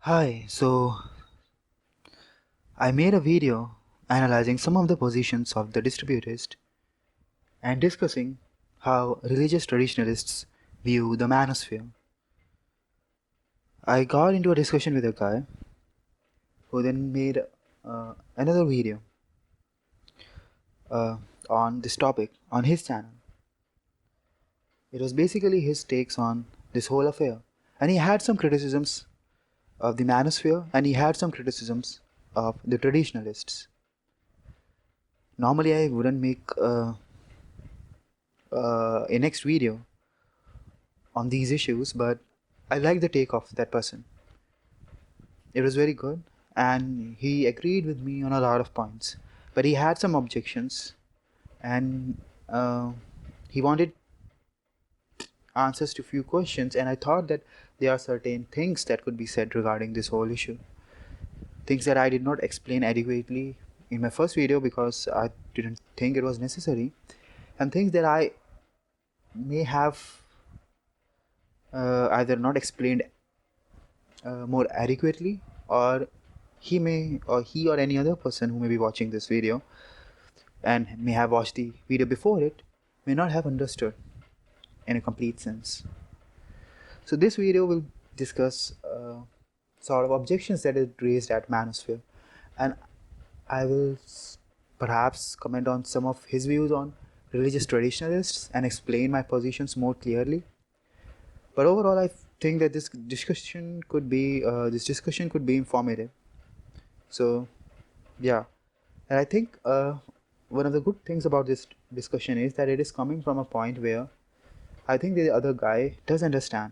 Hi, I made a video analyzing some of the positions of the distributist and discussing how religious traditionalists view the manosphere. I got into a discussion with a guy who then made another video uh, on this topic on his channel. It was basically his takes on this whole affair, and he had some criticisms of the manosphere and he had some criticisms of the traditionalists. Normally, I wouldn't make a next video on these issues, but I like the take of that person. It was very good, and he agreed with me on a lot of points, but he had some objections, and he wanted answers to few questions, and I thought that there are certain things that could be said regarding this whole issue, things that I did not explain adequately in my first video because I didn't think it was necessary, and things that I may have either not explained more adequately, or he or any other person who may be watching this video and may have watched the video before it may not have understood in a complete sense. So this video will discuss sort of objections that is raised at Manosphere, and I will perhaps comment on some of his views on religious traditionalists and explain my positions more clearly. But overall, I think that this discussion could be informative. So yeah, and I think one of the good things about this discussion is that it is coming from a point where I think the other guy does understand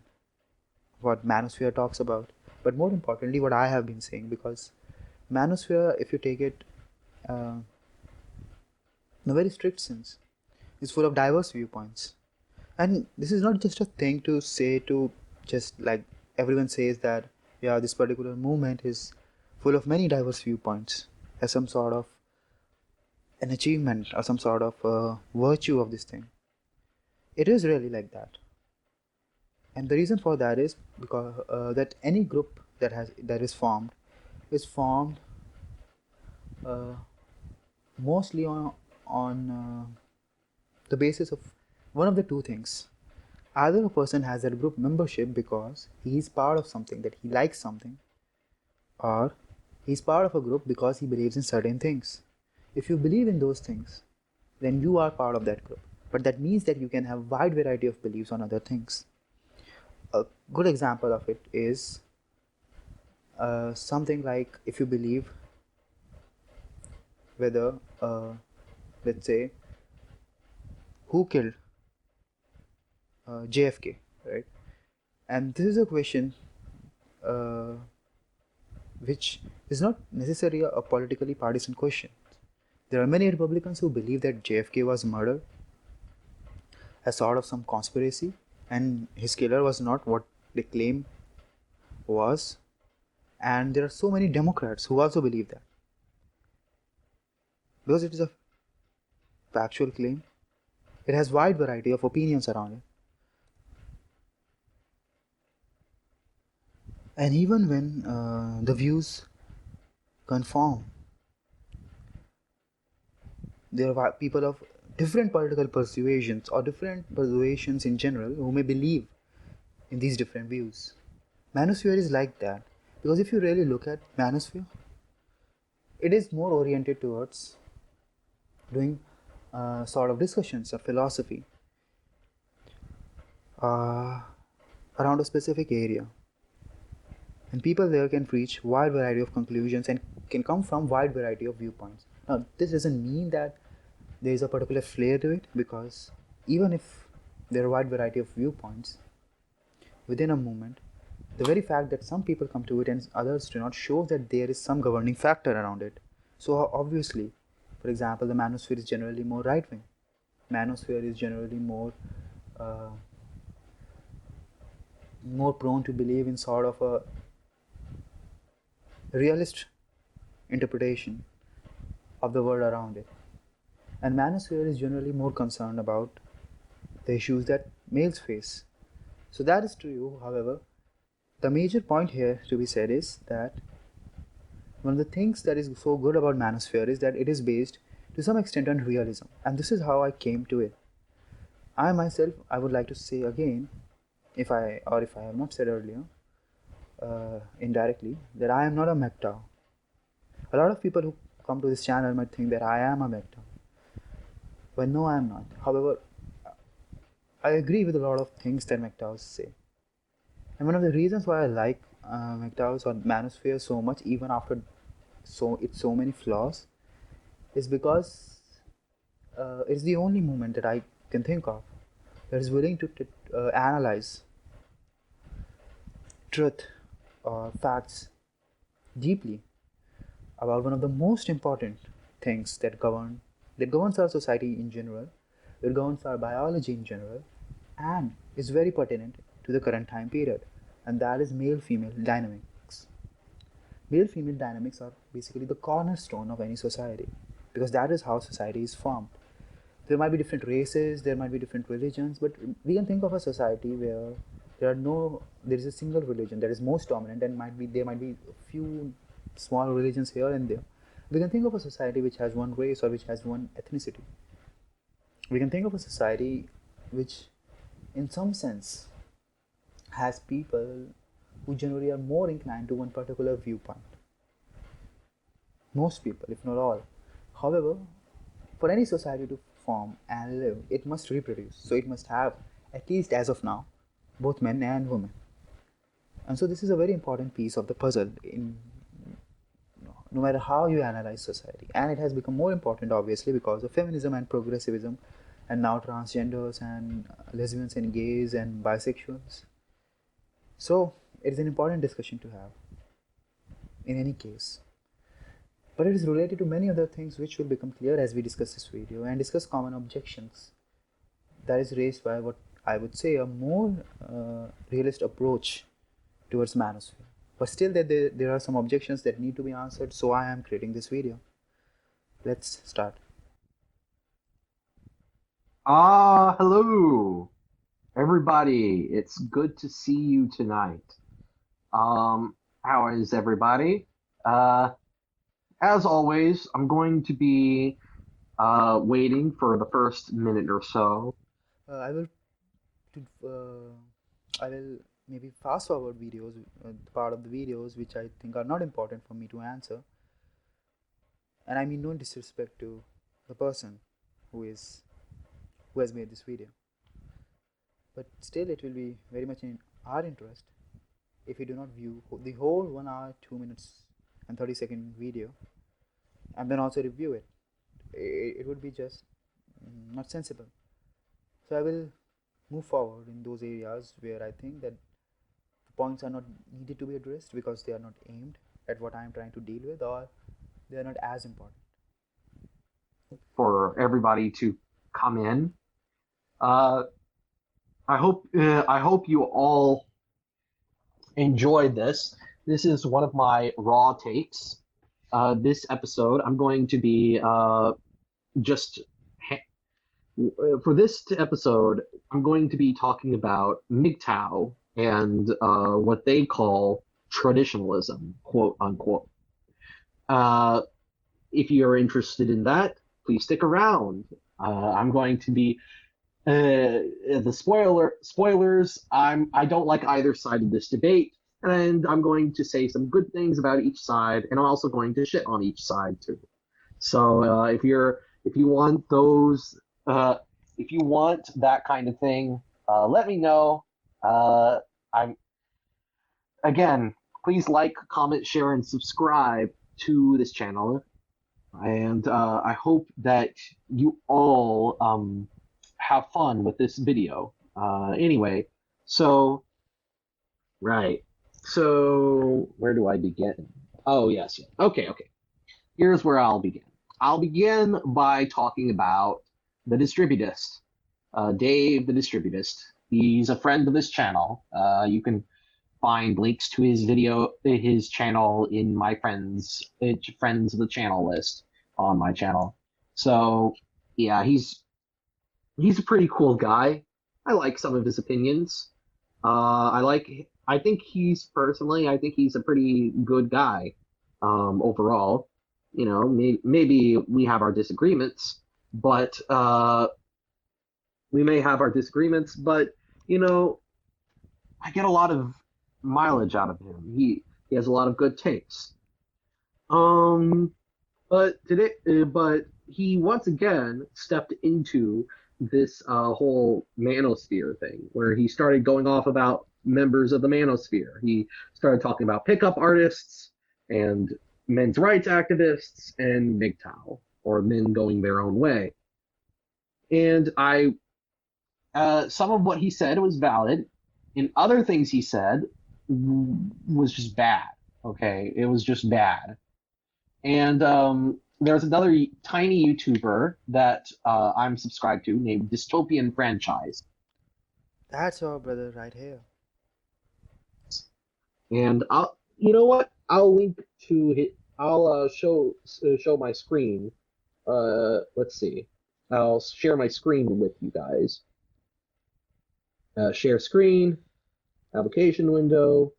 what Manosphere talks about, but more importantly, what I have been saying, because Manosphere, if you take it uh, in a very strict sense, is full of diverse viewpoints. And this is not just a thing to say to just like everyone says that, yeah, this particular movement is full of many diverse viewpoints as some sort of an achievement or some sort of virtue of this thing. It is really like that, and the reason for that is because that any group that is formed uh, mostly on the basis of one of the two things. Either a person has that group membership because he is part of something, that he likes something, or he's part of a group because he believes in certain things. If you believe in those things, then you are part of that group. But that means that you can have wide variety of beliefs on other things. A good example of it is something like if you believe whether, let's say, who killed JFK, right? And this is a question uh, which is not necessarily a politically partisan question. There are many Republicans who believe that JFK was murdered as sort of some conspiracy, and his killer was not what they claim was. And there are so many Democrats who also believe that because it is a factual claim. It has wide variety of opinions around it. And even when the views conform, there are people of different political persuasions or different persuasions in general who may believe in these different views. Manosphere is like that because if you really look at Manosphere, it is more oriented towards doing sort of discussions of philosophy uh, around a specific area, and people there can reach wide variety of conclusions and can come from wide variety of viewpoints. Now, this doesn't mean that there is a particular flair to it, because even if there are a wide variety of viewpoints within a movement, the very fact that some people come to it and others do not shows that there is some governing factor around it. So obviously, for example, the manosphere is generally more right wing. Manosphere is generally uh, more prone to believe in sort of a realist interpretation of the world around it. And manosphere is generally more concerned about the issues that males face. So that is true, however, the major point here to be said is that one of the things that is so good about Manosphere is that it is based to some extent on realism, and this is how I came to it. I myself, I would like to say again, if I have not said earlier, indirectly, that I am not a MGTOW. A lot of people who come to this channel might think that I am a MGTOW, but no, I am not. However, I agree with a lot of things that MGTOWs say, and one of the reasons why I like MGTOWs or Manosphere so much, even after so many flaws, is because it's the only movement that I can think of that is willing to analyze truth or facts deeply about one of the most important things that governs our society in general, that governs our biology in general, and is very pertinent to the current time period, and that is male-female dynamics. Male-female dynamics are basically the cornerstone of any society, because that is how society is formed. There might be different races, there might be different religions, but we can think of a society where there is a single religion that is most dominant, and there might be a few small religions here and there. We can think of a society which has one race or which has one ethnicity. We can think of a society which, in some sense, has people who generally are more inclined to one particular viewpoint. Most people, if not all. However, for any society to form and live, it must reproduce. So it must have, at least as of now, both men and women. And so this is a very important piece of the puzzle in no matter how you analyze society. And it has become more important, obviously, because of feminism and progressivism, and now transgenders and lesbians and gays and bisexuals. So it is an important discussion to have in any case. But it is related to many other things which will become clear as we discuss this video and discuss common objections that is raised by what I would say a more realist approach towards Manosphere. But still there are some objections that need to be answered, so I am creating this video. Let's start. Hello, everybody. It's good to see you tonight. How is everybody? As always, I'm going to be waiting for the first minute or so. I will I will maybe fast forward videos, part of the videos which I think are not important for me to answer, and I mean no disrespect to the person who has made this video, but still it will be very much in our interest if you do not view the whole 1 hour 2 minutes and 30-second video and then also review it. It would be just not sensible. So I will move forward in those areas where I think that the points are not needed to be addressed because they are not aimed at what I am trying to deal with, or they are not as important. For everybody to come in. I hope you all enjoyed this. This is one of my raw takes. This episode, I'm going to be just for this episode, I'm going to be talking about MGTOW and what they call traditionalism, quote unquote. Uh, if you're interested in that, please stick around. I'm going to be the spoilers. I don't like either side of this debate, and I'm going to say some good things about each side, and I'm also going to shit on each side too. So if you want those if you want that kind of thing, let me know. I'm again, please like, comment, share, and subscribe to this channel. And I hope that you all have fun with this video. Anyway, so right. So where do I begin? Oh yes. Okay. Here's where I'll begin. I'll begin by talking about the distributist, Dave the distributist. He's a friend of this channel. You can find links to his channel in my friends of the channel list on my channel. So yeah, he's a pretty cool guy. I like some of his opinions. I like I think I think he's a pretty good guy, overall. You know, maybe we have our disagreements, but we may have our disagreements, but you know, I get a lot of mileage out of him. He has a lot of good takes. Um, but he once again stepped into this whole manosphere thing, where he started going off about members of the manosphere. He started talking about pickup artists and men's rights activists and MGTOW, or men going their own way. And I some of what he said was valid, and other things he said was just bad. Okay, it was just bad. And there's another tiny YouTuber that I'm subscribed to named Dystopian Franchise. That's our brother right here. And you know what? I'll link to it. I'll show my screen. Let's see. I'll share my screen with you guys. Share screen, application window.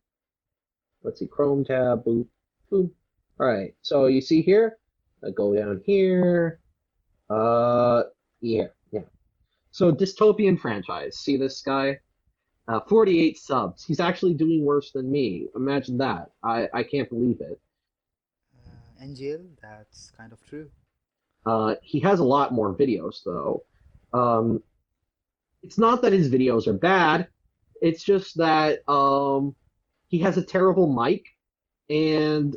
Let's see, Chrome tab, boop, boop. All right, so you see here, I go down here, uh, yeah, yeah. So Dystopian Franchise, see this guy? 48 subs. He's actually doing worse than me. Imagine that. I can't believe it. NGL, that's kind of true. He has a lot more videos though. Um, it's not that his videos are bad. It's just that he has a terrible mic, and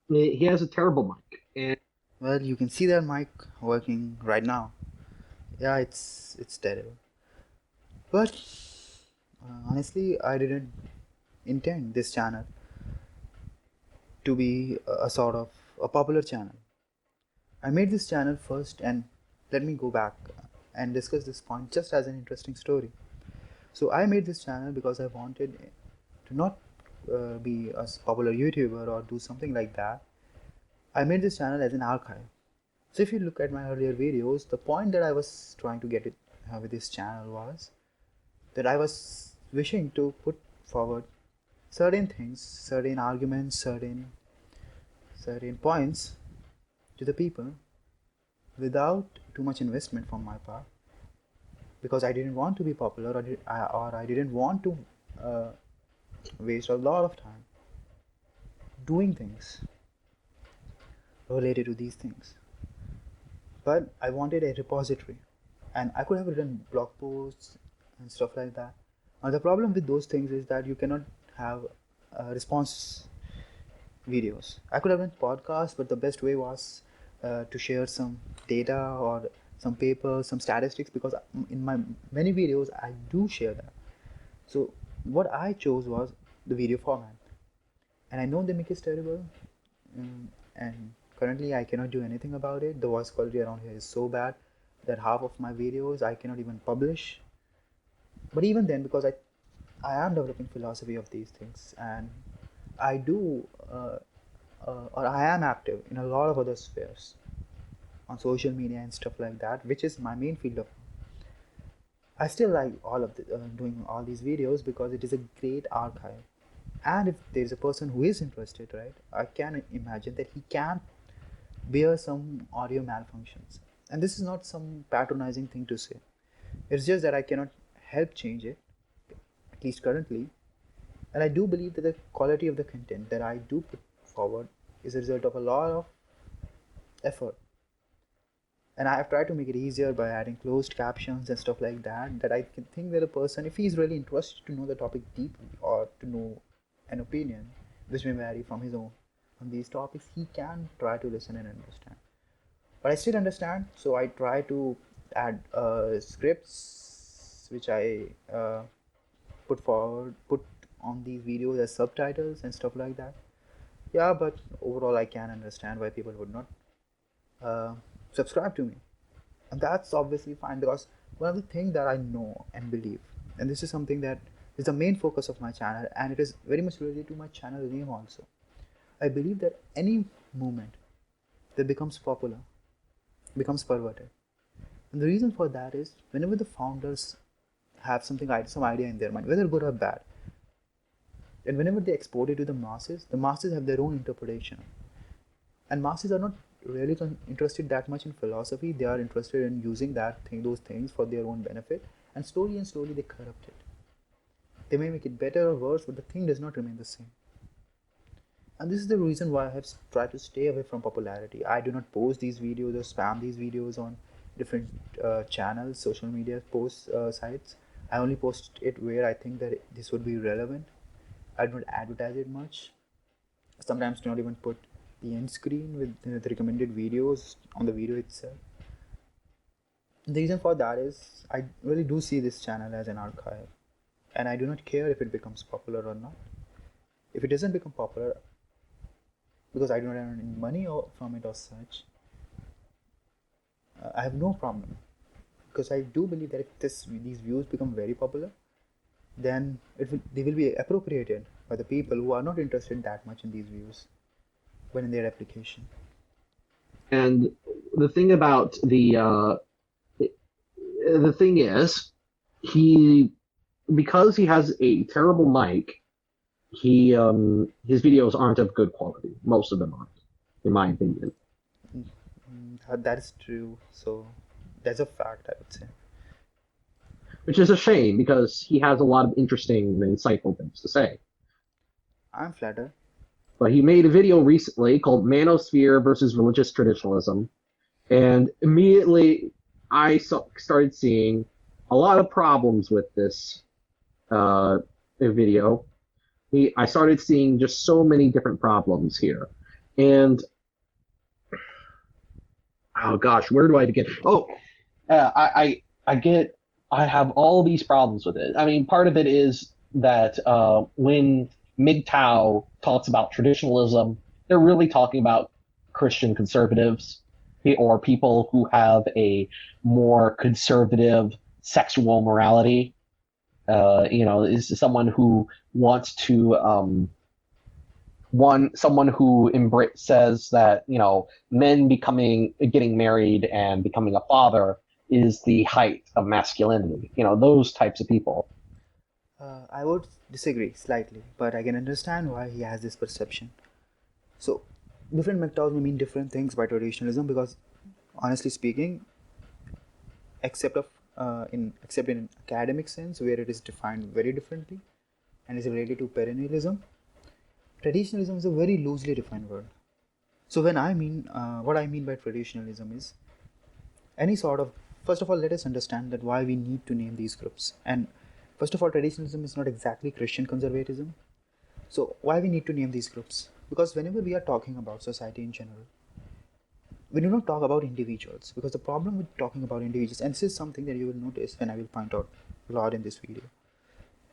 he has a terrible mic. And Well, you can see that mic working right now. Yeah, it's terrible. But honestly, I didn't intend this channel to be a sort of a popular channel. I made this channel first, and let me go back and discuss this point just as an interesting story. So I made this channel because I wanted to not be a popular YouTuber or do something like that. I made this channel as an archive. So if you look at my earlier videos, the point that I was trying to get it with this channel was that I was wishing to put forward certain things, certain arguments, certain points to the people without too much investment from my part, because I didn't want to be popular, or I didn't want to uh, waste a lot of time doing things related to these things. But I wanted a repository, and I could have written blog posts and stuff like that. Now the problem with those things is that you cannot have response videos. I could have done podcasts, but the best way was to share some data or some papers, some statistics, because in my many videos I do share that. So what I chose was the video format, and I know the mic is terrible, and currently I cannot do anything about it. The voice quality around here is so bad that half of my videos I cannot even publish. But even then, because I am developing philosophy of these things, and I do or I am active in a lot of other spheres on social media and stuff like that, which is my main field of. I still like all of doing all these videos because it is a great archive. And if there is a person who is interested, right, I can imagine that he can bear some audio malfunctions. And this is not some patronizing thing to say. It's just that I cannot help change it, at least currently. And I do believe that the quality of the content that I do put forward is a result of a lot of effort. And I have tried to make it easier by adding closed captions and stuff like that, that I can think that a person, if he's really interested to know the topic deeply or to know an opinion which may vary from his own on these topics, he can try to listen and understand. But I still understand, so I try to add scripts which I put on these videos as subtitles and stuff like that. Yeah, but overall I can understand why people would not uh, subscribe to me, and that's obviously fine, because one of the things that I know and believe, and this is something that is the main focus of my channel, and it is very much related to my channel name also. I believe that any movement that becomes popular becomes perverted, and the reason for that is whenever the founders have some idea in their mind, whether good or bad, And whenever they export it to the masses have their own interpretation. And masses are not really interested that much in philosophy. They are interested in using those things for their own benefit, and slowly they corrupt it. They may make it better or worse, but the thing does not remain the same. And this is the reason why I have tried to stay away from popularity. I do not post these videos or spam these videos on different channels, social media post sites. I only post it where I think that this would be relevant. I do not advertise it much. Sometimes do not even put the end screen with the recommended videos on the video itself. The reason for that is I really do see this channel as an archive, and I do not care if it becomes popular or not. If it doesn't become popular, because I do not earn any money from it or such, I have no problem, because I do believe that if these views become very popular, then they will be appropriated by the people who are not interested that much in these views when in their application. And the thing about the thing is, he because he has a terrible mic, his videos aren't of good quality. Most of them aren't, in my opinion. That is true. So that's a fact, I would say. Which is a shame because he has a lot of interesting and insightful things to say. I'm flattered. But he made a video recently called Manosphere versus Religious Traditionalism, and immediately started seeing a lot of problems with this video. I started seeing just so many different problems here, and oh gosh, where do I begin? Oh, I get I have all these problems with it. I mean, part of it is that when MGTOW talks about traditionalism, they're really talking about Christian conservatives or people who have a more conservative sexual morality. Is someone who wants to someone who says that men getting married and becoming a father is the height of masculinity. Those types of people. I would disagree slightly, but I can understand why he has this perception. So, different MGTOWs may mean different things by traditionalism because, honestly speaking, except in an academic sense where it is defined very differently and is related to perennialism, traditionalism is a very loosely defined word. So, what I mean by traditionalism is any sort of, first of all, let us understand that why we need to name these groups. And first of all, traditionalism is not exactly Christian conservatism. So, why we need to name these groups? Because whenever we are talking about society in general, we do not talk about individuals, because the problem with talking about individuals, and this is something that you will notice and I will point out a lot in this video,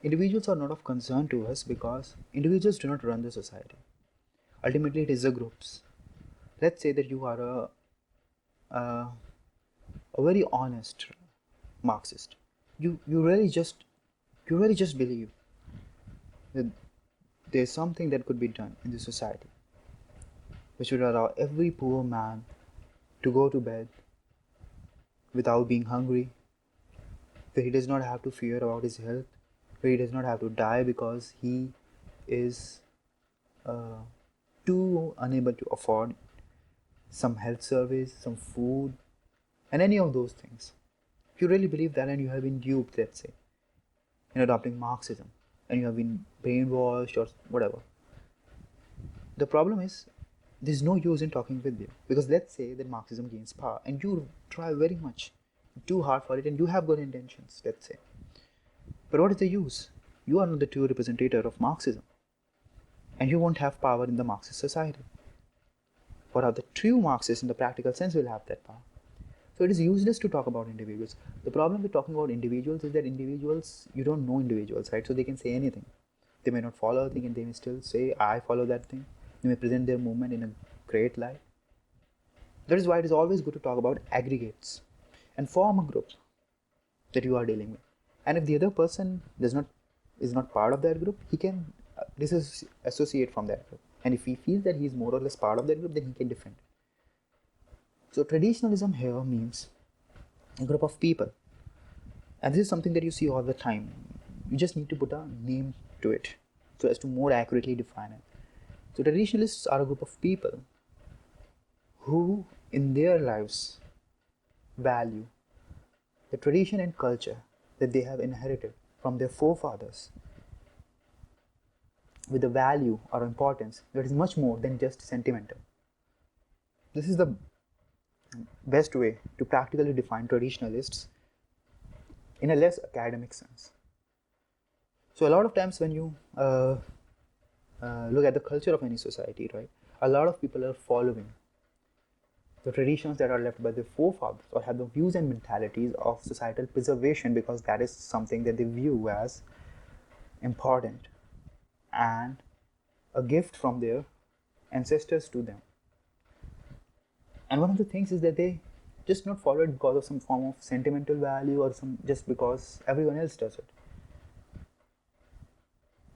individuals are not of concern to us because individuals do not run the society. Ultimately, it is the groups. Let's say that you are a, a very honest Marxist. You really just believe that there's something that could be done in the society which would allow every poor man to go to bed without being hungry, where he does not have to fear about his health, where he does not have to die because he is uh, too unable to afford some health service, some food, and any of those things. If you really believe that and you have been duped, let's say, in adopting Marxism, and you have been brainwashed or whatever, the problem is there's no use in talking with you, because let's say that Marxism gains power and you try very much, too hard for it, and you have good intentions, let's say. But what is the use? You are not the true representative of Marxism, and you won't have power in the Marxist society. What are the true Marxists in the practical sense will have that power. So it is useless to talk about individuals. The problem with talking about individuals is that individuals, you don't know individuals, right? So they can say anything. They may not follow a thing and they may still say, I follow that thing. They may present their movement in a great light. That is why it is always good to talk about aggregates and form a group that you are dealing with. And if the other person is not part of that group, he can disassociate from that group. And if he feels that he is more or less part of that group, then he can defend. So traditionalism here means a group of people, and this is something that you see all the time. You just need to put a name to it. so as to more accurately define it. So traditionalists are a group of people who in their lives value the tradition and culture that they have inherited from their forefathers with a value or importance that is much more than just sentimental. This is the best way to practically define traditionalists in a less academic sense. So a lot of times when you look at the culture of any society, right, a lot of people are following the traditions that are left by their forefathers or have the views and mentalities of societal preservation because that is something that they view as important and a gift from their ancestors to them. And one of the things is that they just not follow it because of some form of sentimental value or some just because everyone else does it,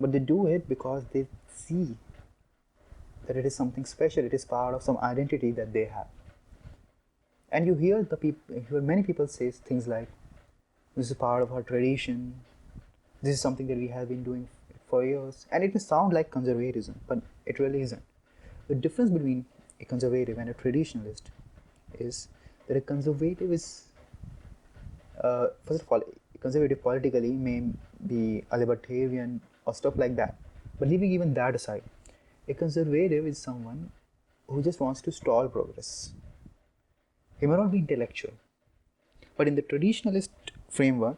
but they do it because they see that it is something special, it is part of some identity that they have. And you hear many people say things like, this is part of our tradition, this is something that we have been doing for years, and it may sound like conservatism, but it really isn't. The difference between a conservative and a traditionalist is that a conservative is, first of all, a conservative politically may be a libertarian or stuff like that, but leaving even that aside, a conservative is someone who just wants to stall progress. He may not be intellectual, but in the traditionalist framework,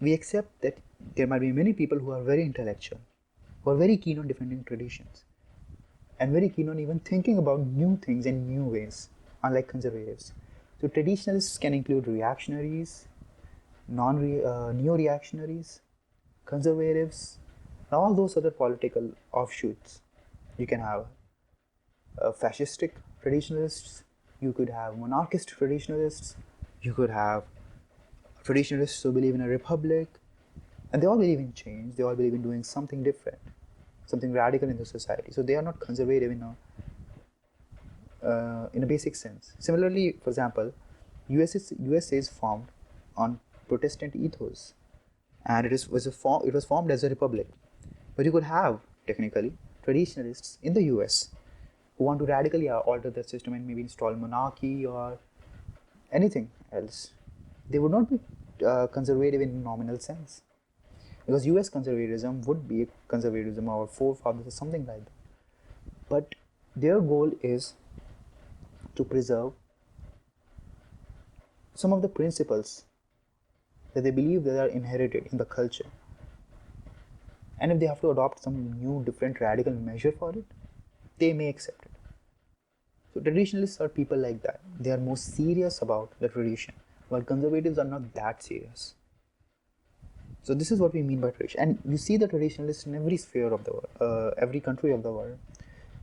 we accept that there might be many people who are very intellectual, who are very keen on defending traditions, and very keen on even thinking about new things in new ways, unlike conservatives. So traditionalists can include reactionaries, neo-reactionaries, conservatives, and all those other political offshoots. You can have fascistic traditionalists, you could have monarchist traditionalists, you could have traditionalists who believe in a republic, and they all believe in change, they all believe in doing something different, something radical in the society. So they are not conservative in a basic sense. Similarly, for example, USA is formed on Protestant ethos, and it was formed as a republic. But you could have technically traditionalists in the US who want to radically alter the system and maybe install monarchy or anything else. They would not be conservative in nominal sense, because US conservatism would be a conservatism of our forefathers or something like that. But their goal is to preserve some of the principles that they believe that are inherited in the culture. And if they have to adopt some new, different, radical measure for it, they may accept it. So traditionalists are people like that. They are more serious about the tradition, while conservatives are not that serious. So this is what we mean by tradition. And you see the traditionalists in every sphere of the world, every country of the world.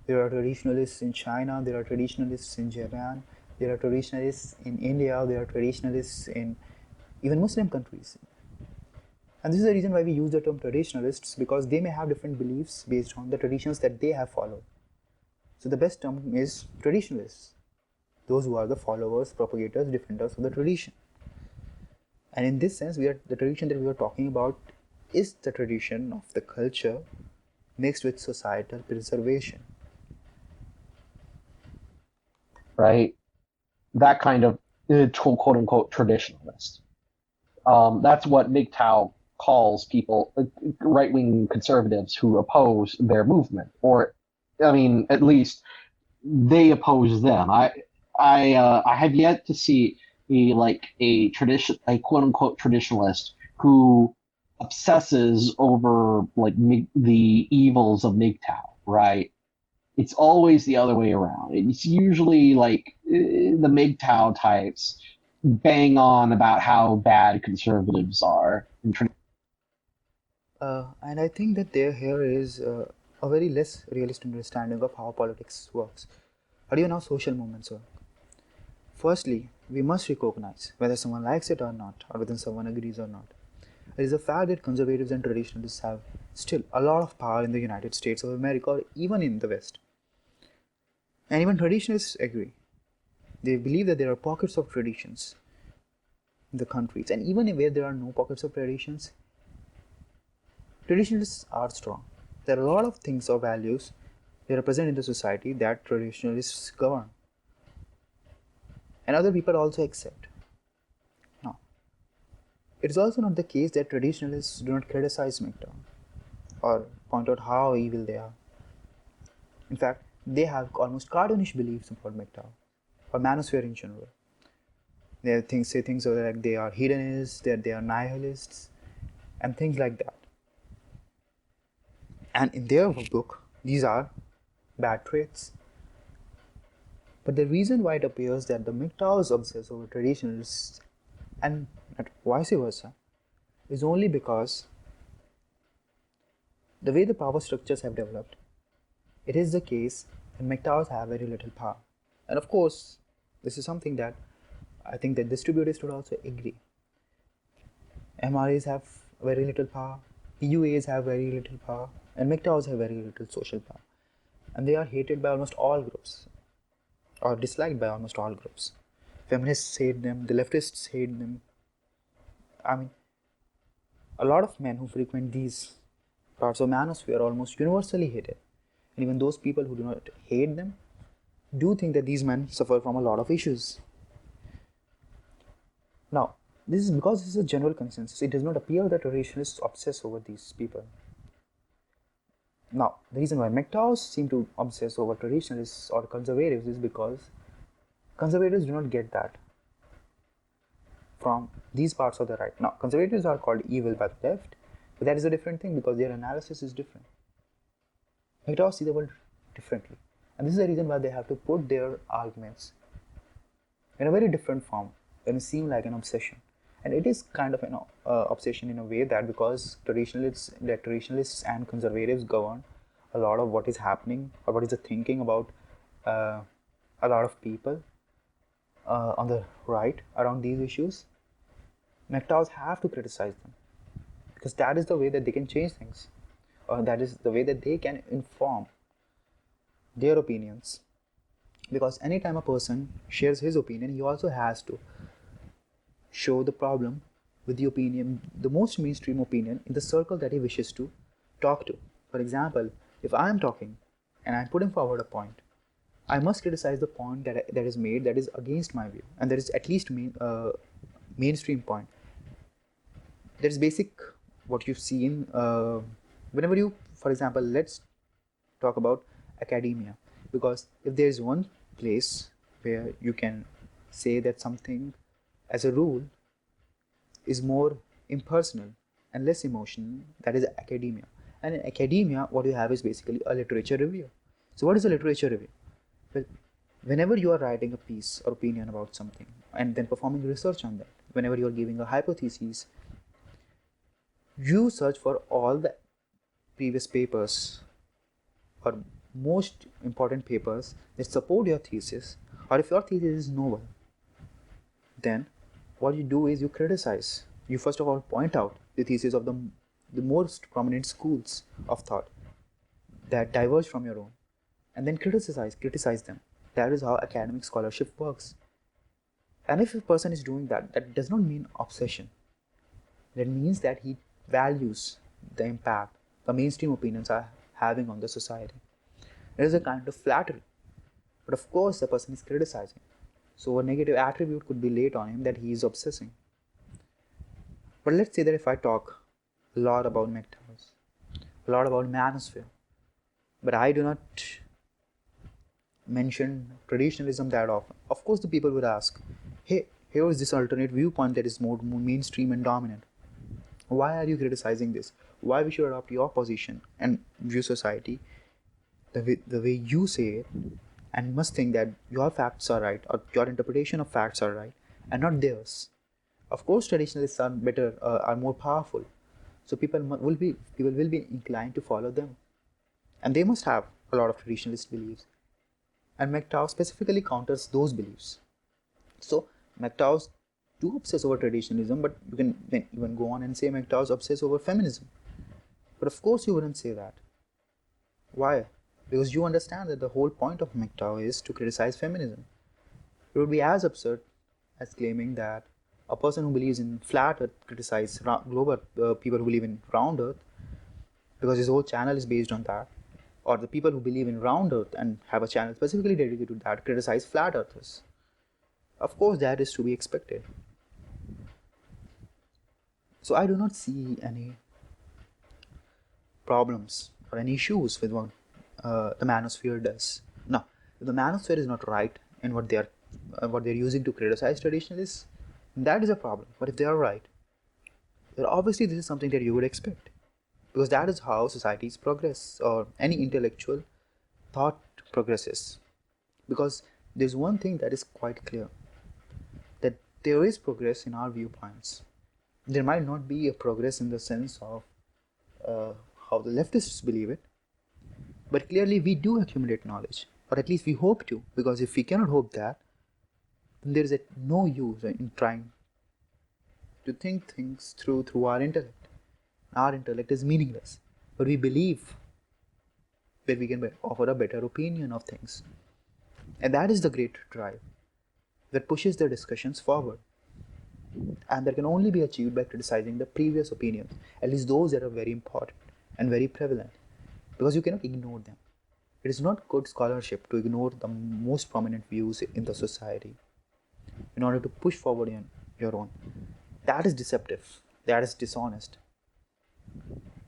There are traditionalists in China, there are traditionalists in Japan, there are traditionalists in India, there are traditionalists in even Muslim countries. And this is the reason why we use the term traditionalists, because they may have different beliefs based on the traditions that they have followed. So the best term is traditionalists, those who are the followers, propagators, defenders of the tradition. And in this sense, the tradition that we are talking about is the tradition of the culture mixed with societal preservation. Right? That kind of quote unquote traditionalist. That's what MGTOW calls people, right wing conservatives who oppose their movement, or, I mean, at least they oppose them. I have yet to see a quote unquote traditionalist who obsesses over the evils of MGTOW, right? It's always the other way around. It's usually the MGTOW types bang on about how bad conservatives are. And I think that here is a very less realistic understanding of how politics works. How do you know social movements work? Firstly, we must recognize whether someone likes it or not, or whether someone agrees or not. It is a fact that conservatives and traditionalists have still a lot of power in the United States of America or even in the West. And even traditionalists agree. They believe that there are pockets of traditions in the countries, and even where there are no pockets of traditions, traditionalists are strong. There are a lot of things or values they represent in the society that traditionalists govern, and other people also accept. Now, it is also not the case that traditionalists do not criticize MGTOW or point out how evil they are. In fact, they have almost cartoonish beliefs about MGTOW or Manosphere in general. They say things like they are hedonists, that they are nihilists, and things like that. And in their book, these are bad traits. But the reason why it appears that the MGTOWs obsess over traditionalists and vice versa is only because the way the power structures have developed, it is the case that MGTOWs have very little power. And of course, this is something that I think that distributists would also agree. MRAs have very little power, EUAs have very little power, and MGTOWs have very little social power. And they are hated by almost all groups, or disliked by almost all groups. Feminists hate them, the leftists hate them. I mean, a lot of men who frequent these parts of Manosphere are almost universally hated. And even those people who do not hate them do think that these men suffer from a lot of issues. Now, this is because this is a general consensus. It does not appear that traditionalists obsess over these people. Now, the reason why MGTOWs seem to obsess over traditionalists or conservatives is because conservatives do not get that from these parts of the right. Now, conservatives are called evil by the left, but that is a different thing because their analysis is different. MGTOWs see the world differently, and this is the reason why they have to put their arguments in a very different form and it seem like an obsession. And it is kind of an obsession in a way that because traditionalists and conservatives govern a lot of what is happening or what is the thinking about a lot of people on the right around these issues, MGTOWs have to criticize them because that is the way that they can change things, or that is the way that they can inform their opinions. Because anytime a person shares his opinion, he also has to show the problem with the opinion, the most mainstream opinion, in the circle that he wishes to talk to. For example, if I am talking and I'm putting forward a point, I must criticize the point that is made that is against my view, and that is at least mainstream point. That is basic what you see in whenever you, for example, let's talk about academia, because if there is one place where you can say that something as a rule is more impersonal and less emotional, that is academia. And in academia, what you have is basically a literature review. So what is a literature review? Well, whenever you are writing a piece or opinion about something and then performing research on that, whenever you are giving a hypothesis, you search for all the previous papers or most important papers that support your thesis, or if your thesis is novel, then what you do is you criticize. You first of all point out the thesis of the most prominent schools of thought that diverge from your own, and then criticize them. That is how academic scholarship works. And if a person is doing that, that does not mean obsession. That means that he values the impact the mainstream opinions are having on the society. It is a kind of flattery. But of course, the person is criticizing. So a negative attribute could be laid on him that he is obsessing. But let's say that if I talk a lot about MGTOWs, a lot about Manosphere, but I do not mention traditionalism that often, of course the people would ask, hey, here is this alternate viewpoint that is more mainstream and dominant. Why are you criticizing this? Why we should adopt your position and view society the way you say it, and must think that your facts are right or your interpretation of facts are right and not theirs. Of course, traditionalists are better, are more powerful, so people will be inclined to follow them, and they must have a lot of traditionalist beliefs. And MGTOW specifically counters those beliefs. So MGTOWs do obsess over traditionalism, but you can then even go on and say MGTOWs obsess over feminism. But of course, you wouldn't say that. Why? Because you understand that the whole point of MGTOW is to criticize feminism. It would be as absurd as claiming that a person who believes in flat earth criticize global people who believe in round earth, because his whole channel is based on that. Or the people who believe in round earth and have a channel specifically dedicated to that criticize flat earthers. Of course, that is to be expected. So I do not see any problems or any issues with what the Manosphere does. Now, if the Manosphere is not right in what they're using to criticize traditionalists, that is a problem. But if they are right, then obviously this is something that you would expect, because that is how societies progress or any intellectual thought progresses. Because there's one thing that is quite clear, that there is progress in our viewpoints. There might not be a progress in the sense of uh, how the leftists believe it, but clearly we do accumulate knowledge, or at least we hope to, because if we cannot hope that, then there is no use in trying to think things through our intellect. Our intellect is meaningless, but we believe that we can offer a better opinion of things. And that is the great drive that pushes the discussions forward. And that can only be achieved by criticizing the previous opinions, at least those that are very important and very prevalent, because you cannot ignore them. It is not good scholarship to ignore the most prominent views in the society in order to push forward your own. That is deceptive. That is dishonest.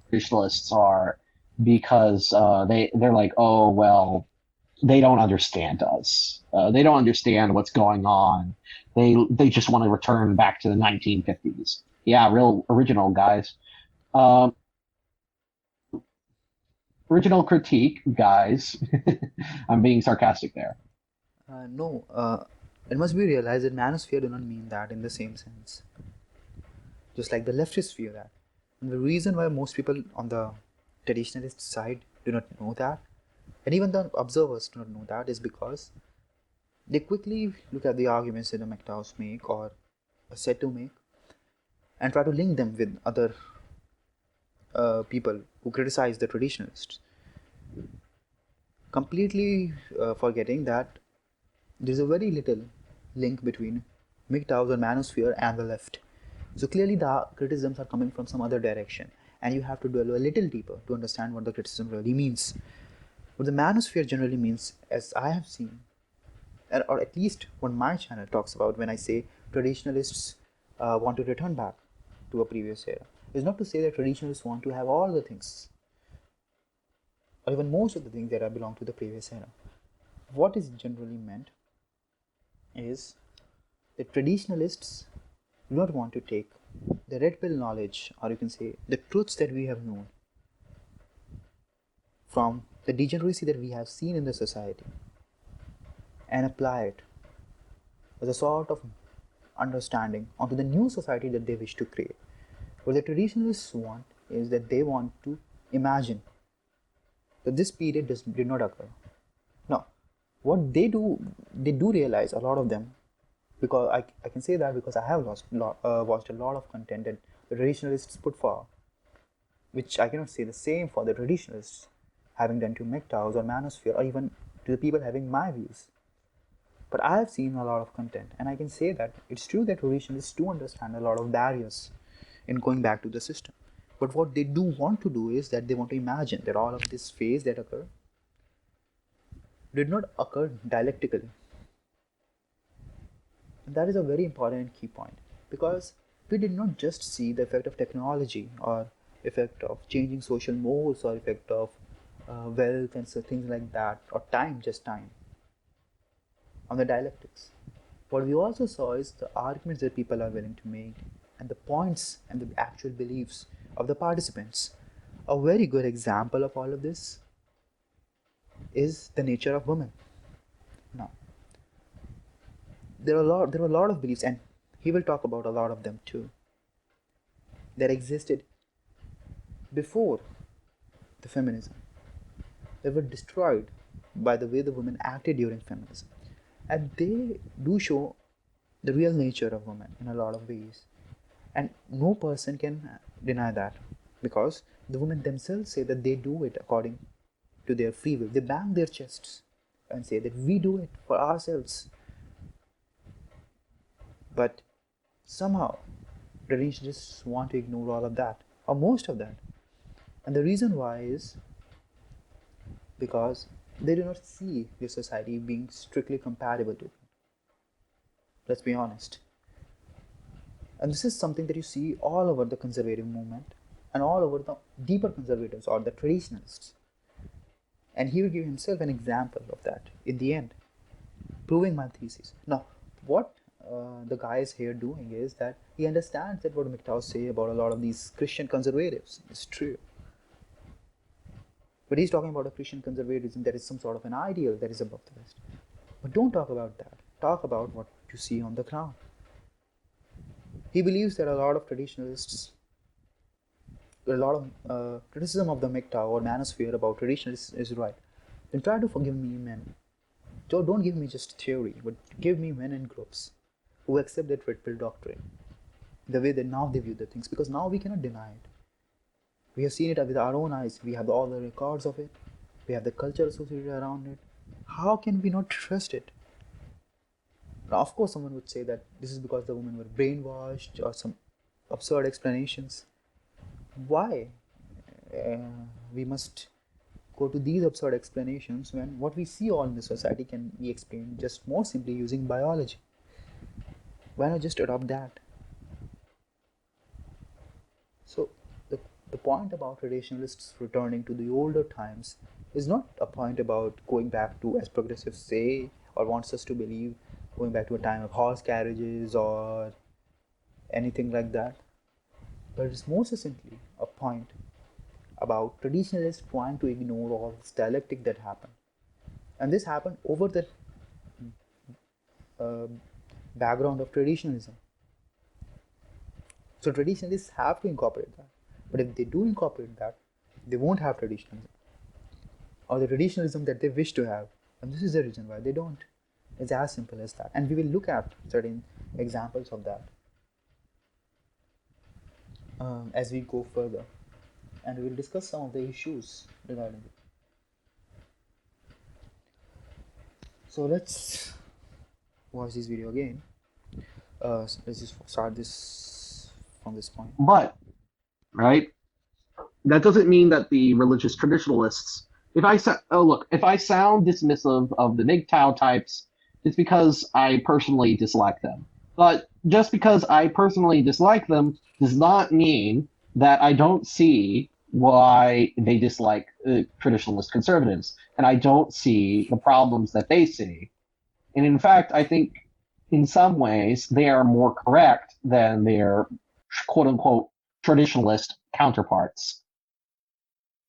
Traditionalists are because they're like, oh well, they don't understand us. They don't understand what's going on. They just want to return back to the 1950s. Yeah, real original guys. Um, Original critique, guys. I'm being sarcastic there. No, it must be realized that manosphere do not mean that in the same sense. Just like the leftists view that. And the reason why most people on the traditionalist side do not know that, and even the observers do not know that, is because they quickly look at the arguments that the MGTOWs make or are said to make and try to link them with other people who criticize the traditionalists, completely forgetting that there's a very little link between MGTOWs or Manosphere and the left. So clearly the criticisms are coming from some other direction, and you have to delve a little deeper to understand what the criticism really means. What the Manosphere generally means, as I have seen, or at least what my channel talks about when I say traditionalists want to return back to a previous era, is not to say that traditionalists want to have all the things, or even most of the things that belong to the previous era. What is generally meant is that traditionalists do not want to take the red pill knowledge, or you can say the truths that we have known from the degeneracy that we have seen in the society, and apply it as a sort of understanding onto the new society that they wish to create. What the traditionalists want is that they want to imagine that this period did not occur. Now, what they do realize, a lot of them, because I can say that because I have watched a lot of content that the traditionalists put forward, which I cannot say the same for the traditionalists having done to MGTOWs or Manosphere, or even to the people having my views. But I have seen a lot of content, and I can say that it's true that traditionalists do understand a lot of barriers in going back to the system. But what they do want to do is that they want to imagine that all of this phase that occurred did not occur dialectically. And that is a very important and key point, because we did not just see the effect of technology or effect of changing social modes or effect of wealth and so things like that, or time, just time, on the dialectics. What we also saw is the arguments that people are willing to make and the points and the actual beliefs of the participants. A very good example of all of this is the nature of women. Now, there were a lot of beliefs, and he will talk about a lot of them too, that existed before the feminism, that were destroyed by the way the women acted during feminism. And they do show the real nature of women in a lot of ways. And no person can deny that, because the women themselves say that they do it according to their free will. They bang their chests and say that we do it for ourselves. But somehow, religionists want to ignore all of that, or most of that. And the reason why is because they do not see their society being strictly compatible to them. Let's be honest. And this is something that you see all over the conservative movement and all over the deeper conservatives or the traditionalists. And he will give himself an example of that in the end, proving my thesis. Now, what the guy is here doing is that he understands that what MGTOW say about a lot of these Christian conservatives is true. But he's talking about a Christian conservatism that is some sort of an ideal that is above the West. But don't talk about that. Talk about what you see on the ground. He believes that a lot of traditionalists, a lot of criticism of the MGTOW or Manosphere about traditionalists is right. Then try to forgive me, men. Don't give me just theory, but give me men and groups who accept that red pill doctrine, the way that now they view the things, because now we cannot deny it. We have seen it with our own eyes. We have all the records of it. We have the culture associated around it. How can we not trust it? Now, of course, someone would say that this is because the women were brainwashed or some absurd explanations. Why? We must go to these absurd explanations when what we see all in the society can be explained just more simply using biology. Why not just adopt that? So the point about traditionalists returning to the older times is not a point about going back to, as progressives say or wants us to believe, going back to a time of horse carriages or anything like that, but it's more succinctly a point about traditionalists trying to ignore all this dialectic that happened. And this happened over the uh, background of traditionalism. So traditionalists have to incorporate that. But if they do incorporate that, they won't have traditionalism. Or the traditionalism that they wish to have. And this is the reason why they don't. It's as simple as that. And we will look at certain examples of that as we go further. And we will discuss some of the issues regarding it. So let's watch this video again. So let's just start this from this point. But, right, that doesn't mean that the religious traditionalists, if I sound dismissive of the MGTOW types, it's because I personally dislike them. But just because I personally dislike them does not mean that I don't see why they dislike traditionalist conservatives, and I don't see the problems that they see. And in fact, I think in some ways they are more correct than their quote unquote traditionalist counterparts.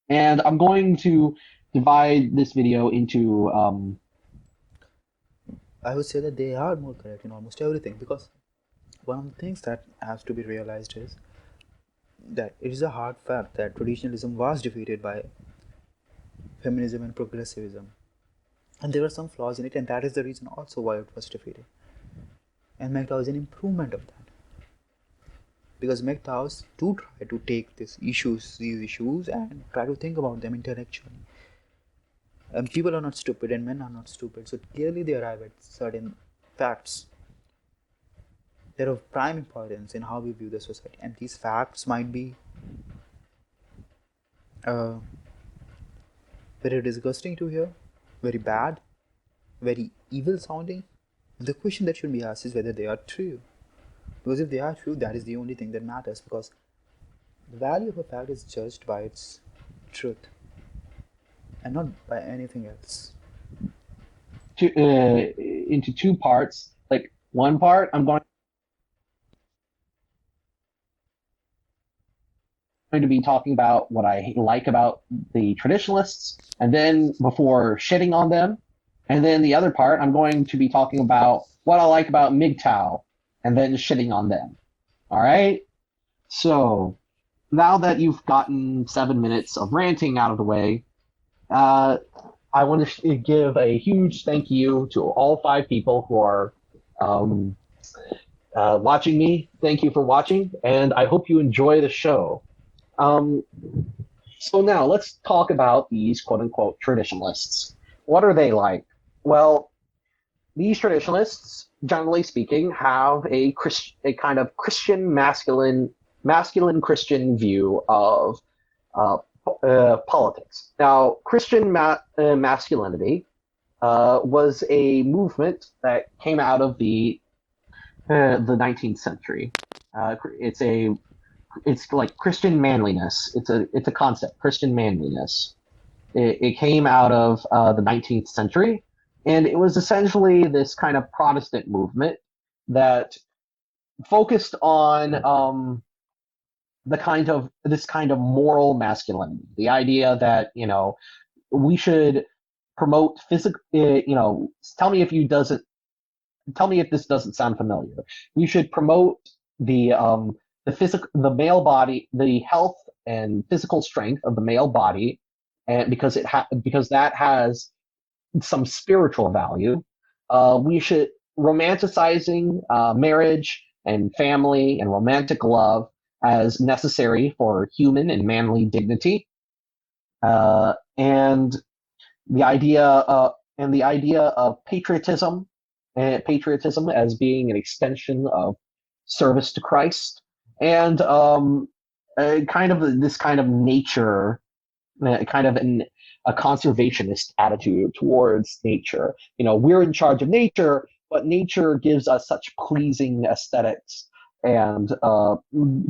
And I'm going to divide this video into I would say that they are more correct in almost everything, because one of the things that has to be realized is that it is a hard fact that traditionalism was defeated by feminism and progressivism. And there were some flaws in it, and that is the reason also why it was defeated. And MGTOW is an improvement of that. Because MGTOWs do try to take these issues, and try to think about them intellectually. And people are not stupid, and men are not stupid, so clearly they arrive at certain facts that are of prime importance in how we view the society. And these facts might be very disgusting to hear, very bad, very evil sounding. The question that should be asked is whether they are true. Because if they are true, that is the only thing that matters, because the value of a fact is judged by its truth and not by anything else. into two parts. Like one part, I'm going to be talking about what I like about the traditionalists, and then before shitting on them, and then the other part, I'm going to be talking about what I like about MGTOW, and then shitting on them. All right. So now that you've gotten 7 minutes of ranting out of the way, I want to give a huge thank you to all 5 people who are watching me. Thank you for watching, and I hope you enjoy the show. So now let's talk about these quote unquote traditionalists. What are they like? Well, these traditionalists, generally speaking, have a kind of Christian masculine Christian view of politics. Now, Christian masculinity was a movement that came out of the 19th century. It's like Christian manliness. It's a concept, Christian manliness. It came out of the 19th century, and it was essentially this kind of Protestant movement that focused on this kind of moral masculinity. The idea that we should promote physical. Tell me if you doesn't. Tell me if this doesn't sound familiar. We should promote the physical, the male body, the health and physical strength of the male body, and because that has some spiritual value. We should romanticizing marriage and family and romantic love as necessary for human and manly dignity, and the idea of patriotism, and patriotism as being an extension of service to Christ, and kind of this kind of nature, kind of a conservationist attitude towards nature. We're in charge of nature, but nature gives us such pleasing aesthetics and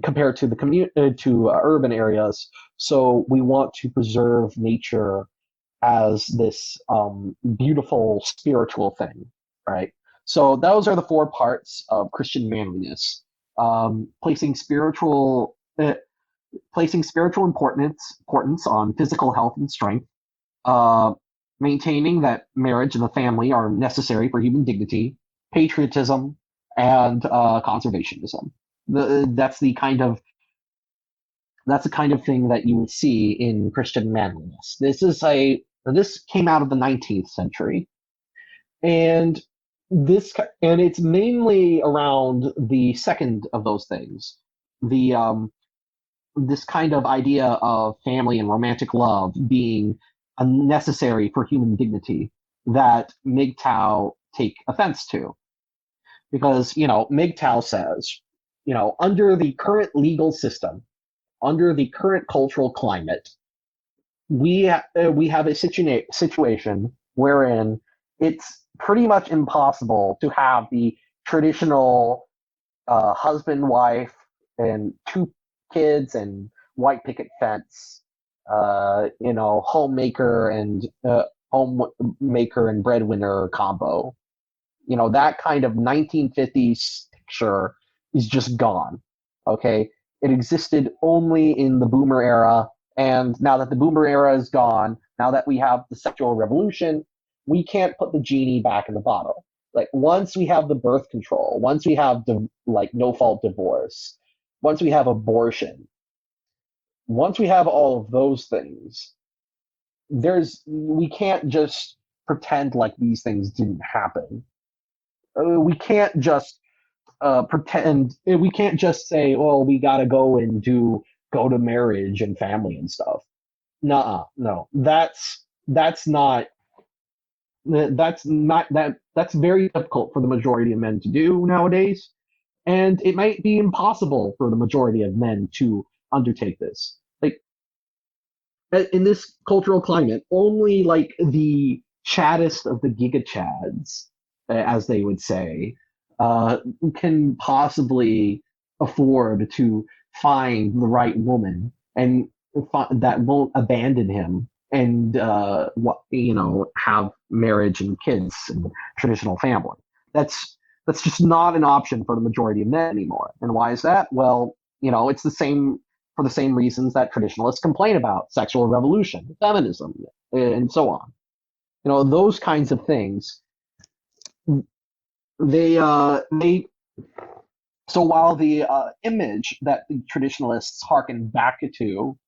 compared to urban areas. So we want to preserve nature as this beautiful spiritual thing, right? So those are the four parts of Christian manliness: placing spiritual importance on physical health and strength, uh, maintaining that marriage and the family are necessary for human dignity, patriotism, and conservationism. The, that's the kind of thing that you would see in Christian manliness. This came out of the 19th century, and and it's mainly around the second of those things, the this kind of idea of family and romantic love being necessary for human dignity that MGTOW take offense to, because MGTOW says, under the current legal system, under the current cultural climate, we have a situation wherein it's pretty much impossible to have the traditional husband, wife, and two kids and white picket fence, homemaker and breadwinner combo. That kind of 1950s picture is just gone. Okay, it existed only in the boomer era, and now that the boomer era is gone, now that we have the sexual revolution, we can't put the genie back in the bottle. Like, once we have the birth control, once we have like no fault divorce, once we have abortion, once we have all of those things, we can't just pretend like these things didn't happen. We can't just pretend. We can't just say, "Oh, we gotta go to marriage and family and stuff." Nuh-uh, no. That's very difficult for the majority of men to do nowadays, and it might be impossible for the majority of men to undertake this. Like, in this cultural climate, only like the chaddest of the giga chads, as they would say, uh, can possibly afford to find the right woman and that won't abandon him and have marriage and kids and traditional family. That's just not an option for the majority of men anymore. And why is that? Well, it's the same for the same reasons that traditionalists complain about: sexual revolution, feminism, and so on. Those kinds of things. They So while the image that the traditionalists harken back to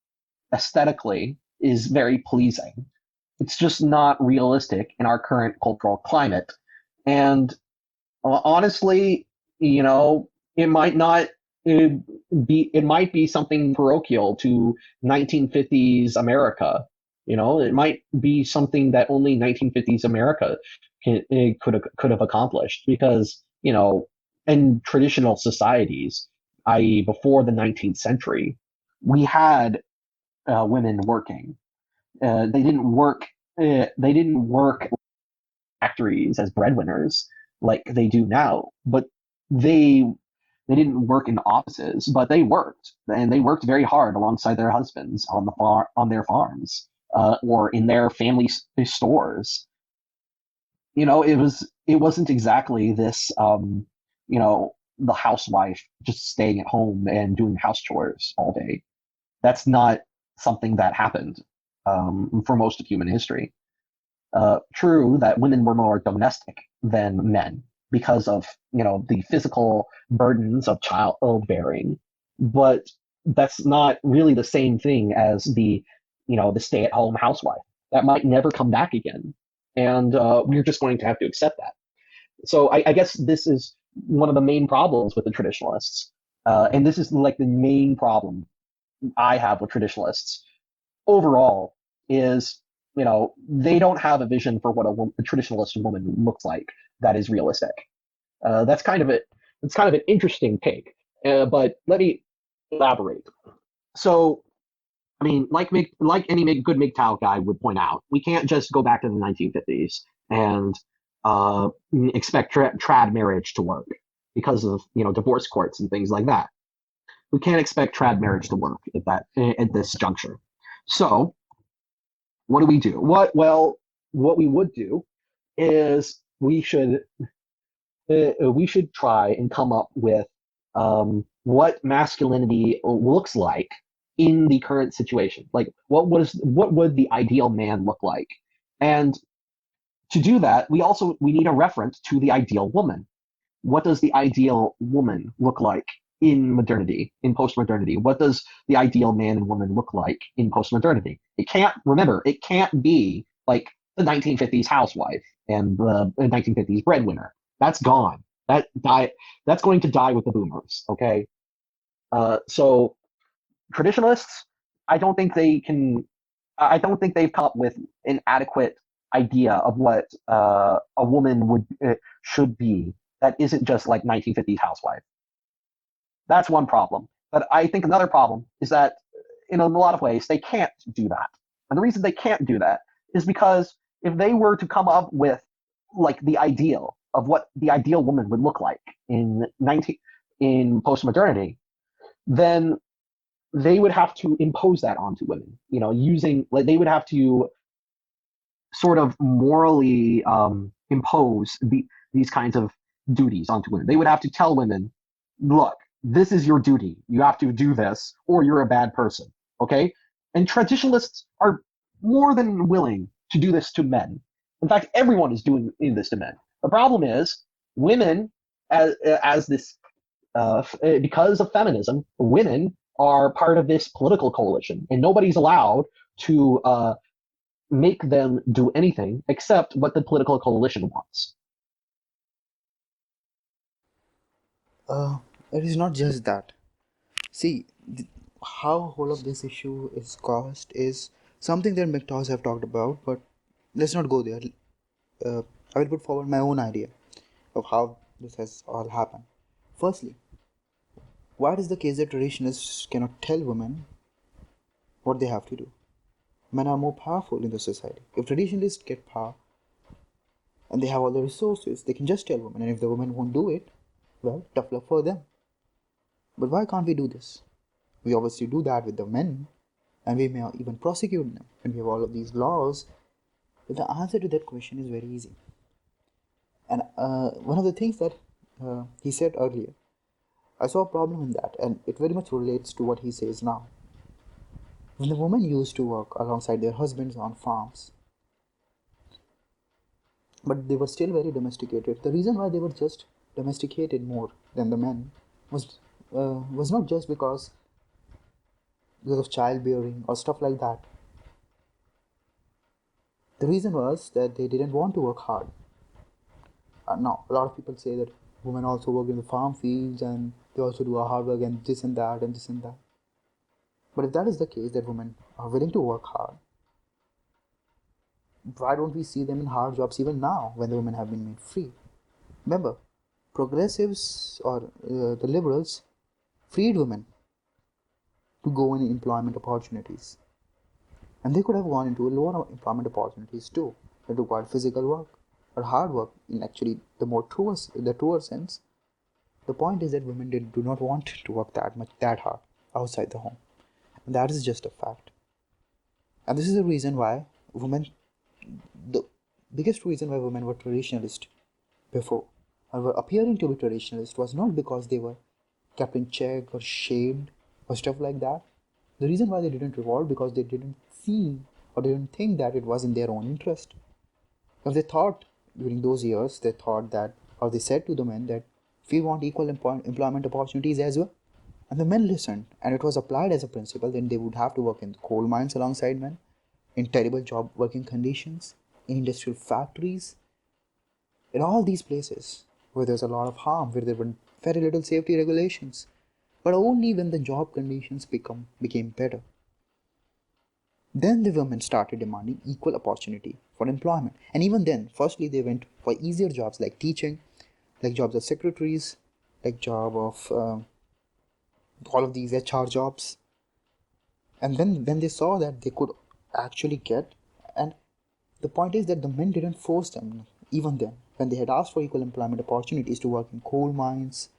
aesthetically is very pleasing, it's just not realistic in our current cultural climate. And honestly, it might not it might be something parochial to 1950s America. It might be something that only 1950s America could have accomplished, because in traditional societies, i.e., before the 19th century, we had women working. They didn't work. They didn't work factories as breadwinners like they do now, but they they didn't work in offices, but they worked, and they worked very hard alongside their husbands on on their farms, or in their family stores. It wasn't exactly this, the housewife just staying at home and doing house chores all day. That's not something that happened for most of human history. True that women were more domestic than men because of the physical burdens of childbearing, but that's not really the same thing as the stay-at-home housewife. That might never come back again, and we're just going to have to accept that. So I guess this is one of the main problems with the traditionalists, and this is like the main problem I have with traditionalists overall is they don't have a vision for what a traditionalist woman looks like that is realistic. That's kind of it. It's kind of an interesting take, but let me elaborate. So, I mean, like any good MGTOW guy would point out, we can't just go back to the 1950s and uh, expect trad marriage to work because of divorce courts and things like that. We can't expect trad marriage to work at this juncture. So what do we do? What we would do is we should try and come up with what masculinity looks like in the current situation. Like, what would the ideal man look like? And to do that, we need a reference to the ideal woman. What does the ideal woman look like in modernity, in post-modernity? What does the ideal man and woman look like in post-modernity? It can't be like the 1950s housewife and the 1950s breadwinner. That's gone. That's going to die with the boomers. Okay. So traditionalists, I don't think they can. I don't think they've come up with an adequate idea of what a woman would should be that isn't just like 1950s housewife. That's one problem. But I think another problem is that in a lot of ways they can't do that. And the reason they can't do that is because if they were to come up with like the ideal of what the ideal woman would look like in post-modernity, then they would have to impose that onto women. Using like they would have to sort of morally impose these kinds of duties onto women. They would have to tell women, look, this is your duty. You have to do this, or you're a bad person. Okay? And traditionalists are more than willing to do this to men. In fact, everyone is doing this to men. The problem is women, as this, because of feminism, women are part of this political coalition, and nobody's allowed to make them do anything except what the political coalition wants. Uh, it is not just that. See, how whole of this issue is caused is something that McTows have talked about, but let's not go there. Uh, I will put forward my own idea of how this has all happened. Firstly, why is the case that traditionalists cannot tell women what they have to do? Men are more powerful in the society. If traditionalists get power and they have all the resources, they can just tell women, and if the women won't do it, well, tough luck for them. But why can't we do this? We obviously do that with the men, and we may even prosecute them, and we have all of these laws. But the answer to that question is very easy. And one of the things that he said earlier, I saw a problem in that, and it very much relates to what he says now. When the women used to work alongside their husbands on farms, but they were still very domesticated. The reason why they were just domesticated more than the men was was not just because of childbearing or stuff like that. The reason was that they didn't want to work hard. Now, a lot of people say that women also work in the farm fields and they also do a hard work and this and that and this and that. But if that is the case, that women are willing to work hard, why don't we see them in hard jobs even now when the women have been made free? Remember, progressives or the liberals freed women to go in employment opportunities. And they could have gone into lower employment opportunities too, that required physical work or hard work in actually the truer sense. The point is that women do not want to work that much, that hard outside the home. And that is just a fact. And this is the reason why women, the biggest reason why women were traditionalist before, or were appearing to be traditionalist, was not because they were kept in check or shamed or stuff like that. The reason why they didn't revolt because they didn't see or didn't think that it was in their own interest. Because they thought during those years, they thought that, or they said to the men that we want equal employment opportunities as well. And the men listened, and it was applied as a principle. Then they would have to work in coal mines alongside men, in terrible job working conditions, in industrial factories, in all these places where there's a lot of harm, where there were very little safety regulations. But only when the job conditions became better. Then the women started demanding equal opportunity for employment. And even then, firstly, they went for easier jobs like teaching, like jobs as secretaries, like job of all of these HR jobs. And then when they saw that they could actually get, and the point is that the men didn't force them, even then, when they had asked for equal employment opportunities to work in coal mines,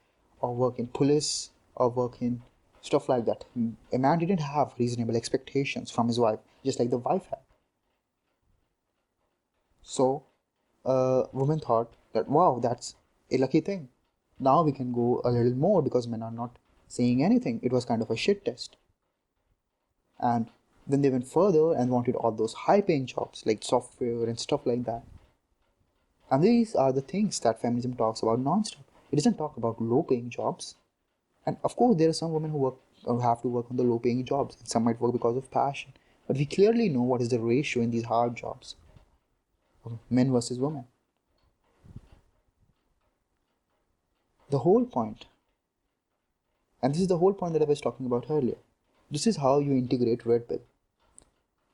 or work in police, or work in stuff like that. A man didn't have reasonable expectations from his wife, just like the wife had. So, women thought that, wow, that's a lucky thing. Now we can go a little more because men are not saying anything. It was kind of a shit test. And then they went further and wanted all those high paying jobs like software and stuff like that. And these are the things that feminism talks about non-stop. It doesn't talk about low paying jobs. And of course, there are some women who work or have to work on the low paying jobs, and some might work because of passion. But we clearly know what is the ratio in these hard jobs of men versus women. The whole point, and this is the whole point that I was talking about earlier, this is how you integrate red pill.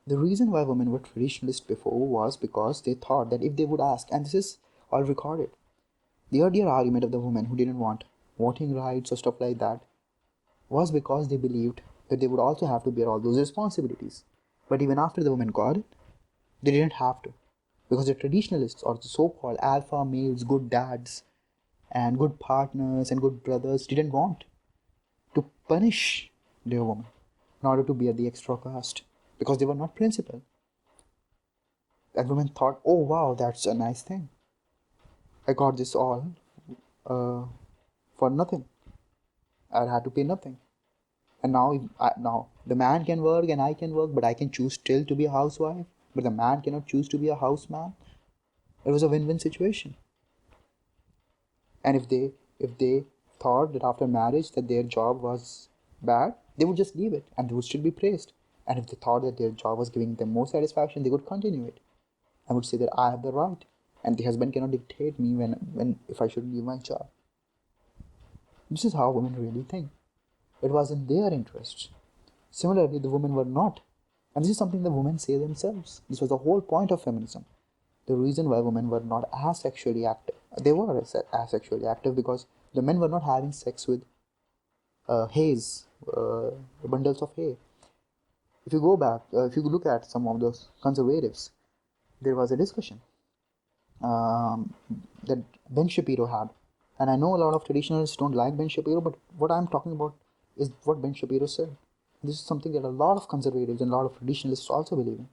The reason why women were traditionalists before was because they thought that if they would ask, and this is all recorded, the earlier argument of the women who didn't want voting rights or stuff like that was because they believed that they would also have to bear all those responsibilities. But even after the women got it, they didn't have to. Because the traditionalists, or the so called alpha males, good dads, and good partners and good brothers, didn't want to punish their women in order to bear the extra cost because they were not principled. And women thought, oh wow, that's a nice thing. I got this all uh, for nothing. I had to pay nothing. And now the man can work and I can work, but I can choose still to be a housewife. But the man cannot choose to be a houseman. It was a win-win situation. And if they thought that after marriage that their job was bad, they would just leave it and they would still be praised. And if they thought that their job was giving them more satisfaction, they would continue it and would say that I have the right, and the husband cannot dictate me when if I should leave my job. This is how women really think. It was in their interest. Similarly, the women were not. And this is something the women say themselves. This was the whole point of feminism. The reason why women were not as sexually active. They were as sexually active because the men were not having sex with haze, bundles of hay. If you go back, if you look at some of those conservatives, there was a discussion um, that Ben Shapiro had. And I know a lot of traditionalists don't like Ben Shapiro, but what I'm talking about is what Ben Shapiro said. This is something that a lot of conservatives and a lot of traditionalists also believe in.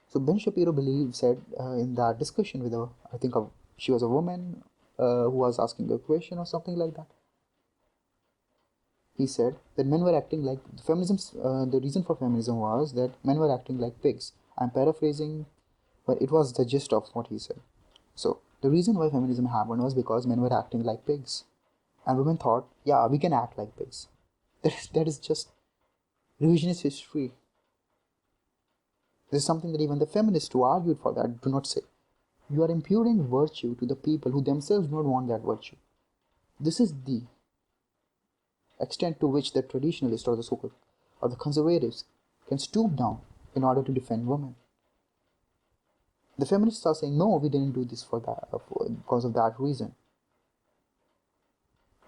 So Ben Shapiro said in that discussion with her, I think she was a woman who was asking a question or something like that. He said that men were acting like feminism. The reason for feminism was that men were acting like pigs. I'm paraphrasing, but it was the gist of what he said. So the reason why feminism happened was because men were acting like pigs, and women thought, yeah, we can act like pigs. That is just revisionist history. This is something that even the feminists who argued for that do not say. You are imputing virtue to the people who themselves do not want that virtue. This is the extent to which the traditionalists or the so-called or the conservatives can stoop down in order to defend women. The feminists are saying, no, we didn't do this because of that reason.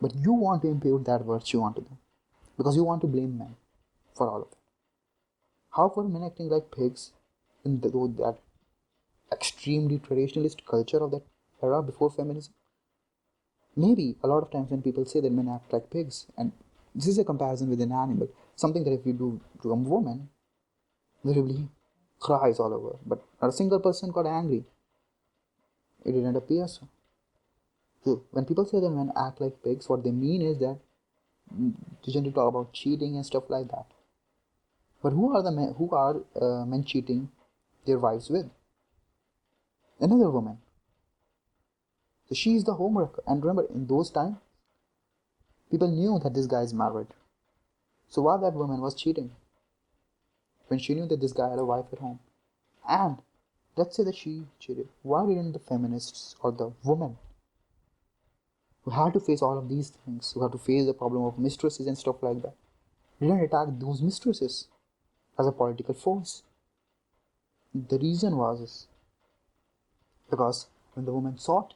But you want to impute that virtue onto them because you want to blame men for all of it. How were men acting like pigs in that extremely traditionalist culture of that era before feminism? Maybe a lot of times when people say that men act like pigs, and this is a comparison with an animal, something that if you do to a woman, literally cries all over, but not a single person got angry. It didn't appear so. So when people say that men act like pigs, what they mean is that they generally talk about cheating and stuff like that. But who are the men? Who are men cheating their wives with? Another woman. So she is the homewrecker. And remember, in those times, people knew that this guy is married. So why that woman was cheating when she knew that this guy had a wife at home? And let's say that she cheated. Why didn't the feminists or the women who had to face all of these things, who had to face the problem of mistresses and stuff like that, didn't attack those mistresses as a political force? The reason was because when the women sought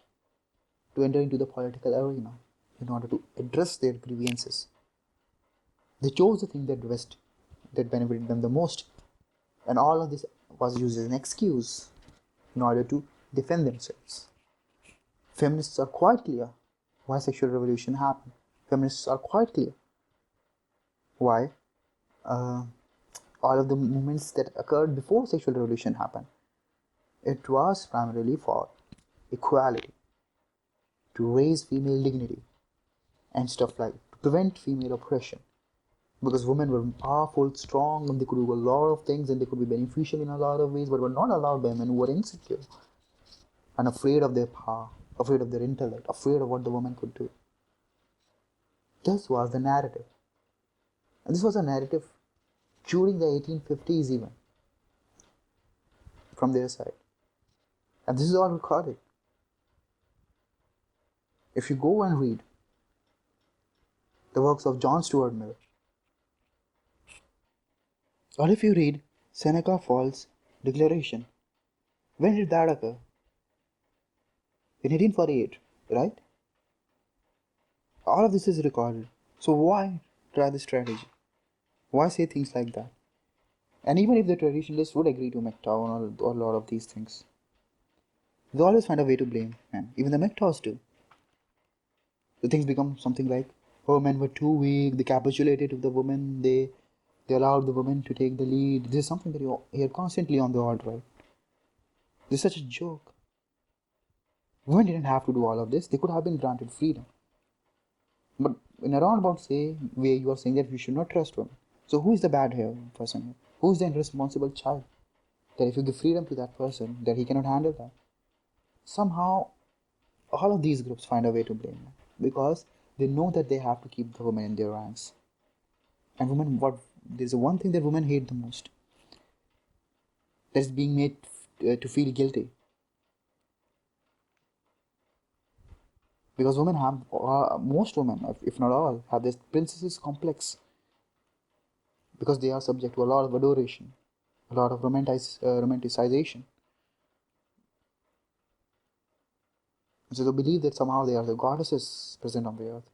to enter into the political arena in order to address their grievances, they chose the thing that benefited them the most, and all of this was used as an excuse in order to defend themselves. Feminists are quite clear why sexual revolution happened. Feminists are quite clear why uh, all of the movements that occurred before sexual revolution happened. It was primarily for equality, to raise female dignity, and stuff like to prevent female oppression. Because women were powerful, strong, and they could do a lot of things and they could be beneficial in a lot of ways, but were not allowed by men who were insecure and afraid of their power, afraid of their intellect, afraid of what the woman could do. This was the narrative. And this was a narrative during the 1850s, even from their side. And this is all recorded. If you go and read the works of John Stuart Mill, or if you read Seneca Falls Declaration, when did that occur? In 1848, right? All of this is recorded. So why try this strategy? Why say things like that? And even if the traditionalists would agree to MGTOW on a lot of these things, they always find a way to blame men. Even the MGTOWs do. The things become something like, oh, men were too weak, they capitulated to the women, they allowed the women to take the lead. This is something that you hear constantly on the alt-right. This is such a joke. Women didn't have to do all of this. They could have been granted freedom. But in a roundabout way, you are saying that we should not trust women. So who is the bad person here? Who is the irresponsible child? That if you give freedom to that person, that he cannot handle that. Somehow, all of these groups find a way to blame men because they know that they have to keep the women in their ranks. And women, there's one thing that women hate the most. That is being made to feel guilty. Because women have, most women, if not all, have this princesses complex. Because they are subject to a lot of adoration, a lot of romanticization. So they believe that somehow they are the goddesses present on the earth.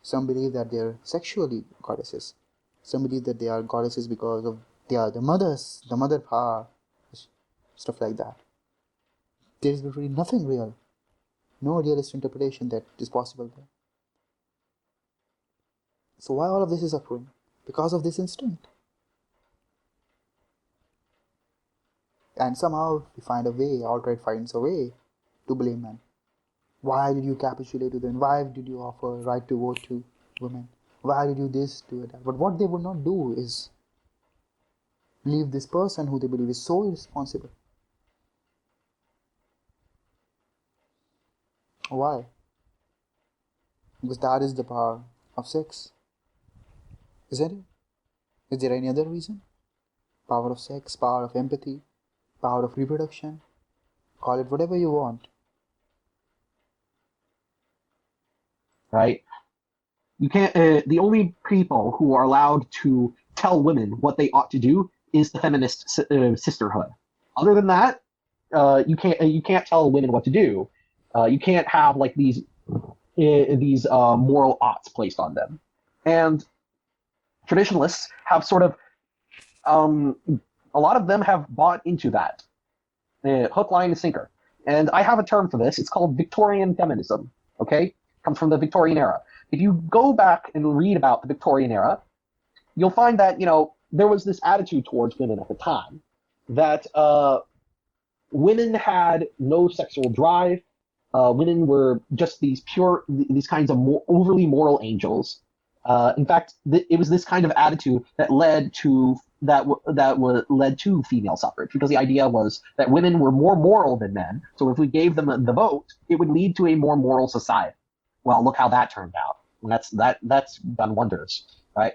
Some believe that they are sexually goddesses. Some believe that they are goddesses because of they are the mothers, the mother power, stuff like that. There is literally nothing real, no realist interpretation that is possible there. So why all of this is occurring? Because of this instinct. And somehow we find a way, alt-right finds a way to blame men. Why did you capitulate to them? Why did you offer right to vote to women? Why did you this, do that? But what they would not do is leave this person who they believe is so irresponsible. Why? Because that is the power of sex. Isn't it? Is there any other reason? Power of sex, power of empathy, power of reproduction. Call it whatever you want. Right? You can't. The only people who are allowed to tell women what they ought to do is the feminist sisterhood. Other than that, you can't tell women what to do. You can't have like these moral oughts placed on them. And traditionalists have sort of Um, a lot of them have bought into that, hook, line, and sinker. And I have a term for this. It's called Victorian feminism. Okay, comes from the Victorian era. If you go back and read about the Victorian era, you'll find that there was this attitude towards women at the time that women had no sexual drive. Women were just these kinds of overly moral angels. In fact, it was this kind of attitude that led to female suffrage, because the idea was that women were more moral than men. So if we gave them the vote, it would lead to a more moral society. Well, look how that turned out. And that's done wonders, right?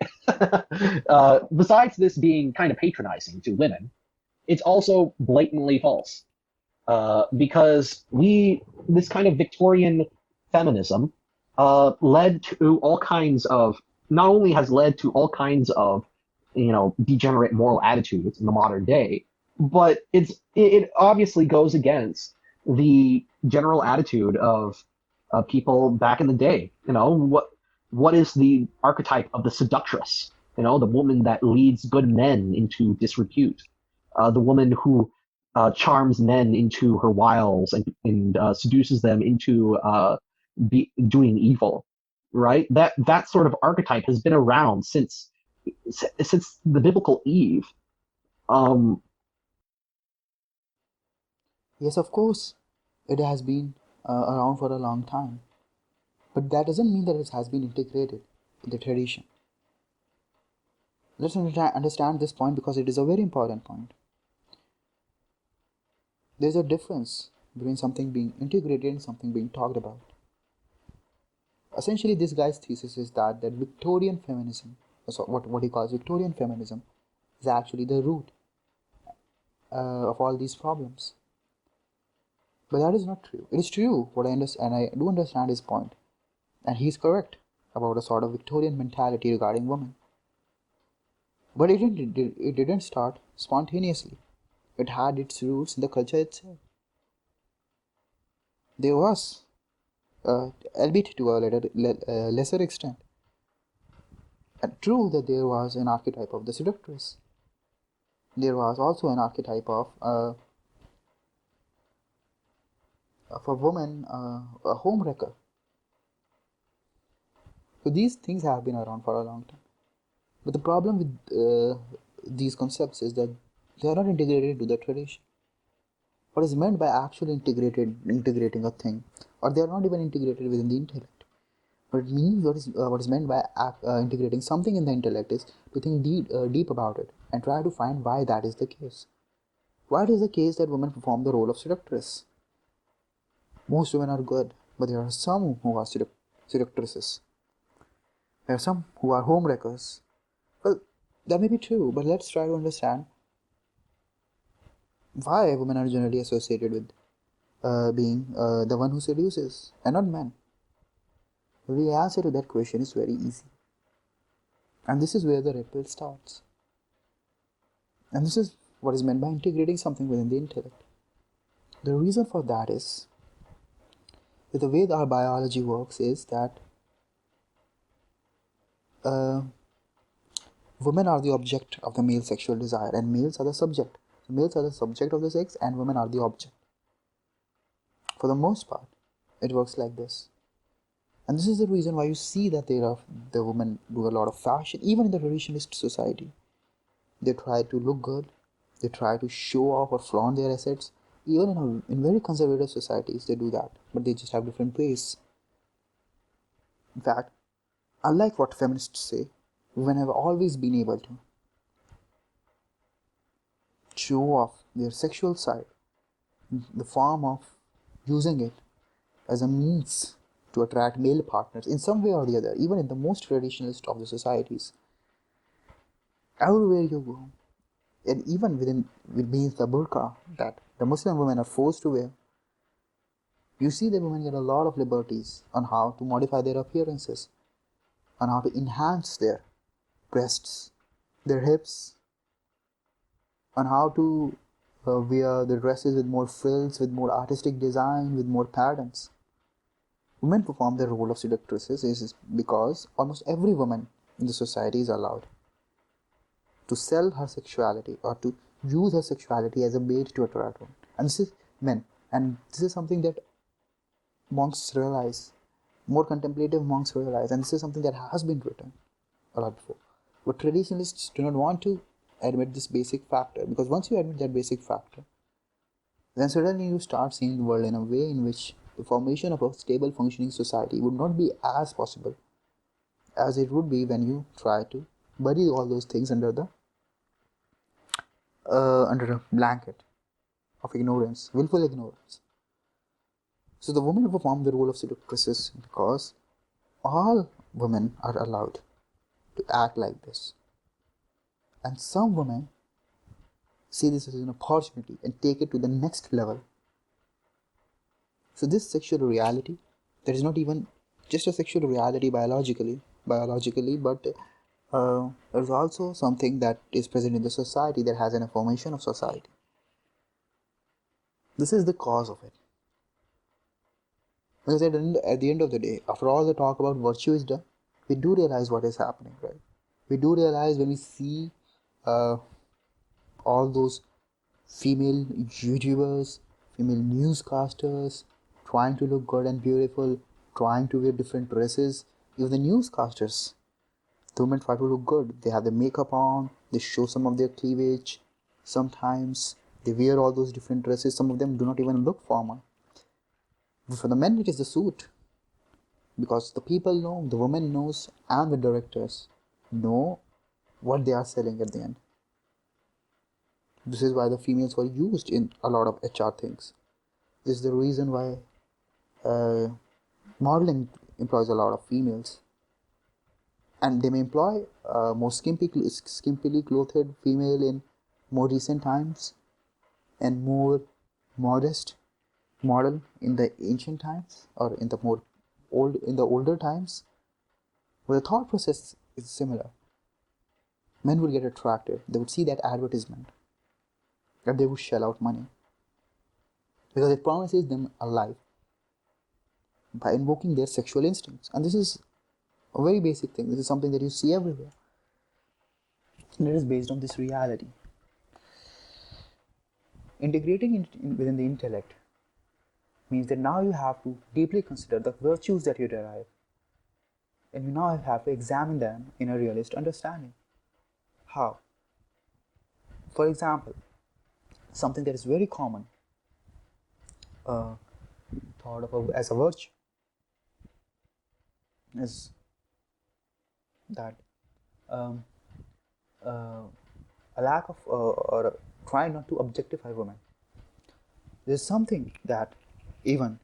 Besides this being kind of patronizing to women, it's also blatantly false, because this kind of Victorian feminism led to all kinds of not only has led to all kinds of degenerate moral attitudes in the modern day, but it obviously goes against the general attitude of people back in the day. What is the archetype of the seductress? The woman that leads good men into disrepute, the woman who charms men into her wiles and seduces them into doing evil, right? That sort of archetype has been around since the biblical Eve. Um, Yes, of course, it has been around for a long time, but that doesn't mean that it has been integrated in the tradition. Let's understand this point because it is a very important point. There's a difference between something being integrated and something being talked about. Essentially, this guy's thesis is that Victorian feminism, so what he calls Victorian feminism, is actually the root of all these problems. But that is not true. It is true what I understand, and I do understand his point, and he is correct about a sort of Victorian mentality regarding women. But it didn't start spontaneously. It had its roots in the culture itself. There was, albeit to a lesser extent, and true that there was an archetype of the seductress. There was also an archetype of a woman, a homewrecker. So these things have been around for a long time. But the problem with these concepts is that they are not integrated into the tradition. What is meant by actually integrating a thing, or they are not even integrated within the intellect. But it means what is meant by integrating something in the intellect is to think deep about it and try to find why that is the case. Why it is the case that women perform the role of seductress? Most women are good, but there are some who are seductresses. There are some who are homewreckers. Well, that may be true, but let's try to understand why women are generally associated with being the one who seduces and not men. The answer to that question is very easy. And this is where the red pill starts. And this is what is meant by integrating something within the intellect. The reason for that is that the way our biology works is that uh, women are the object of the male sexual desire and males are the subject. So males are the subject of the sex and women are the object. For the most part, it works like this. And this is the reason why you see that the women do a lot of fashion, even in the traditionalist society. They try to look good, they try to show off or flaunt their assets. Even in very conservative societies, they do that, but they just have different ways. In fact, unlike what feminists say, women have always been able to show off their sexual side in the form of using it as a means to attract male partners in some way or the other, even in the most traditionalist of the societies. Everywhere you go, and even within the burqa that the Muslim women are forced to wear, you see the women get a lot of liberties on how to modify their appearances, on how to enhance their breasts, their hips, on how to wear the dresses with more frills, with more artistic design, with more patterns. Women perform the role of seductresses is because almost every woman in the society is allowed. to sell her sexuality or to use her sexuality as a bait to attract women. And this is men. And this is something that monks realize, more contemplative monks realize, and this is something that has been written a lot before. But traditionalists do not want to admit this basic factor, because once you admit that basic factor, then suddenly you start seeing the world in a way in which the formation of a stable functioning society would not be as possible as it would be when you try to bury all those things under a blanket of ignorance, willful ignorance. So the women perform the role of seductresses because all women are allowed to act like this. And some women see this as an opportunity and take it to the next level. So this sexual reality, that is not even just a sexual reality biologically, but there's also something that is present in the society that has an formation of society. This is the cause of it. Because at the end of the day, after all the talk about virtue is done, we do realize what is happening, right? We do realize when we see uh, all those female YouTubers, female newscasters trying to look good and beautiful, trying to wear different dresses. Even the newscasters, the women try to look good. They have their makeup on, they show some of their cleavage. Sometimes they wear all those different dresses. Some of them do not even look formal. But for the men, it is the suit. Because the people know, the women knows, and the directors know what they are selling at the end. This is why the females were used in a lot of HR things. This is the reason why uh, modeling employs a lot of females, and they may employ more skimpily clothed female in more recent times, and more modest model in the ancient times or in the older times. But the thought process is similar. Men would get attracted. They would see that advertisement, and they would shell out money because it promises them a life by invoking their sexual instincts. And this is a very basic thing. This is something that you see everywhere. And it is based on this reality. Integrating it within the intellect means that now you have to deeply consider the virtues that you derive. And you now have to examine them in a realist understanding. How? For example, something that is very common, uh, thought of as a virtue, is that um, uh, a lack of or try not to objectify women. There's something that even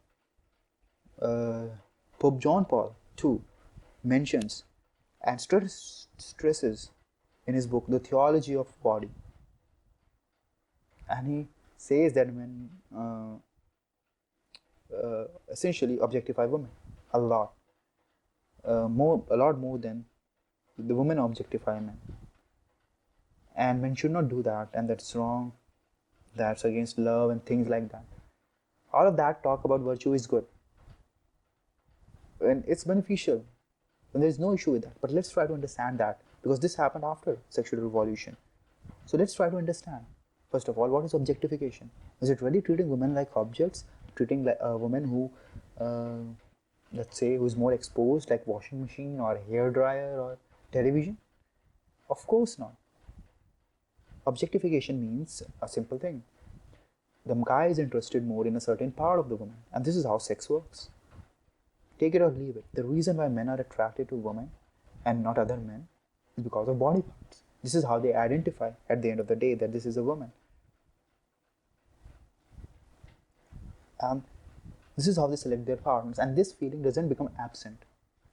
uh, Pope John Paul II mentions and stresses in his book, The Theology of Body. And he says that men essentially objectify women a lot, a lot more than the women objectify men. And men should not do that, and that's wrong. That's against love and things like that. All of that talk about virtue is good, and it's beneficial, and there's no issue with that. But let's try to understand that, because this happened after sexual revolution. So let's try to understand, first of all, what is objectification? Is it really treating women like objects, treating like a woman who, let's say, who is more exposed, like washing machine or hair dryer or television? Of course not. Objectification means a simple thing. The guy is interested more in a certain part of the woman, and this is how sex works. Take it or leave it. The reason why men are attracted to women and not other men is because of body parts. This is how they identify at the end of the day that this is a woman. And this is how they select their partners. And this feeling doesn't become absent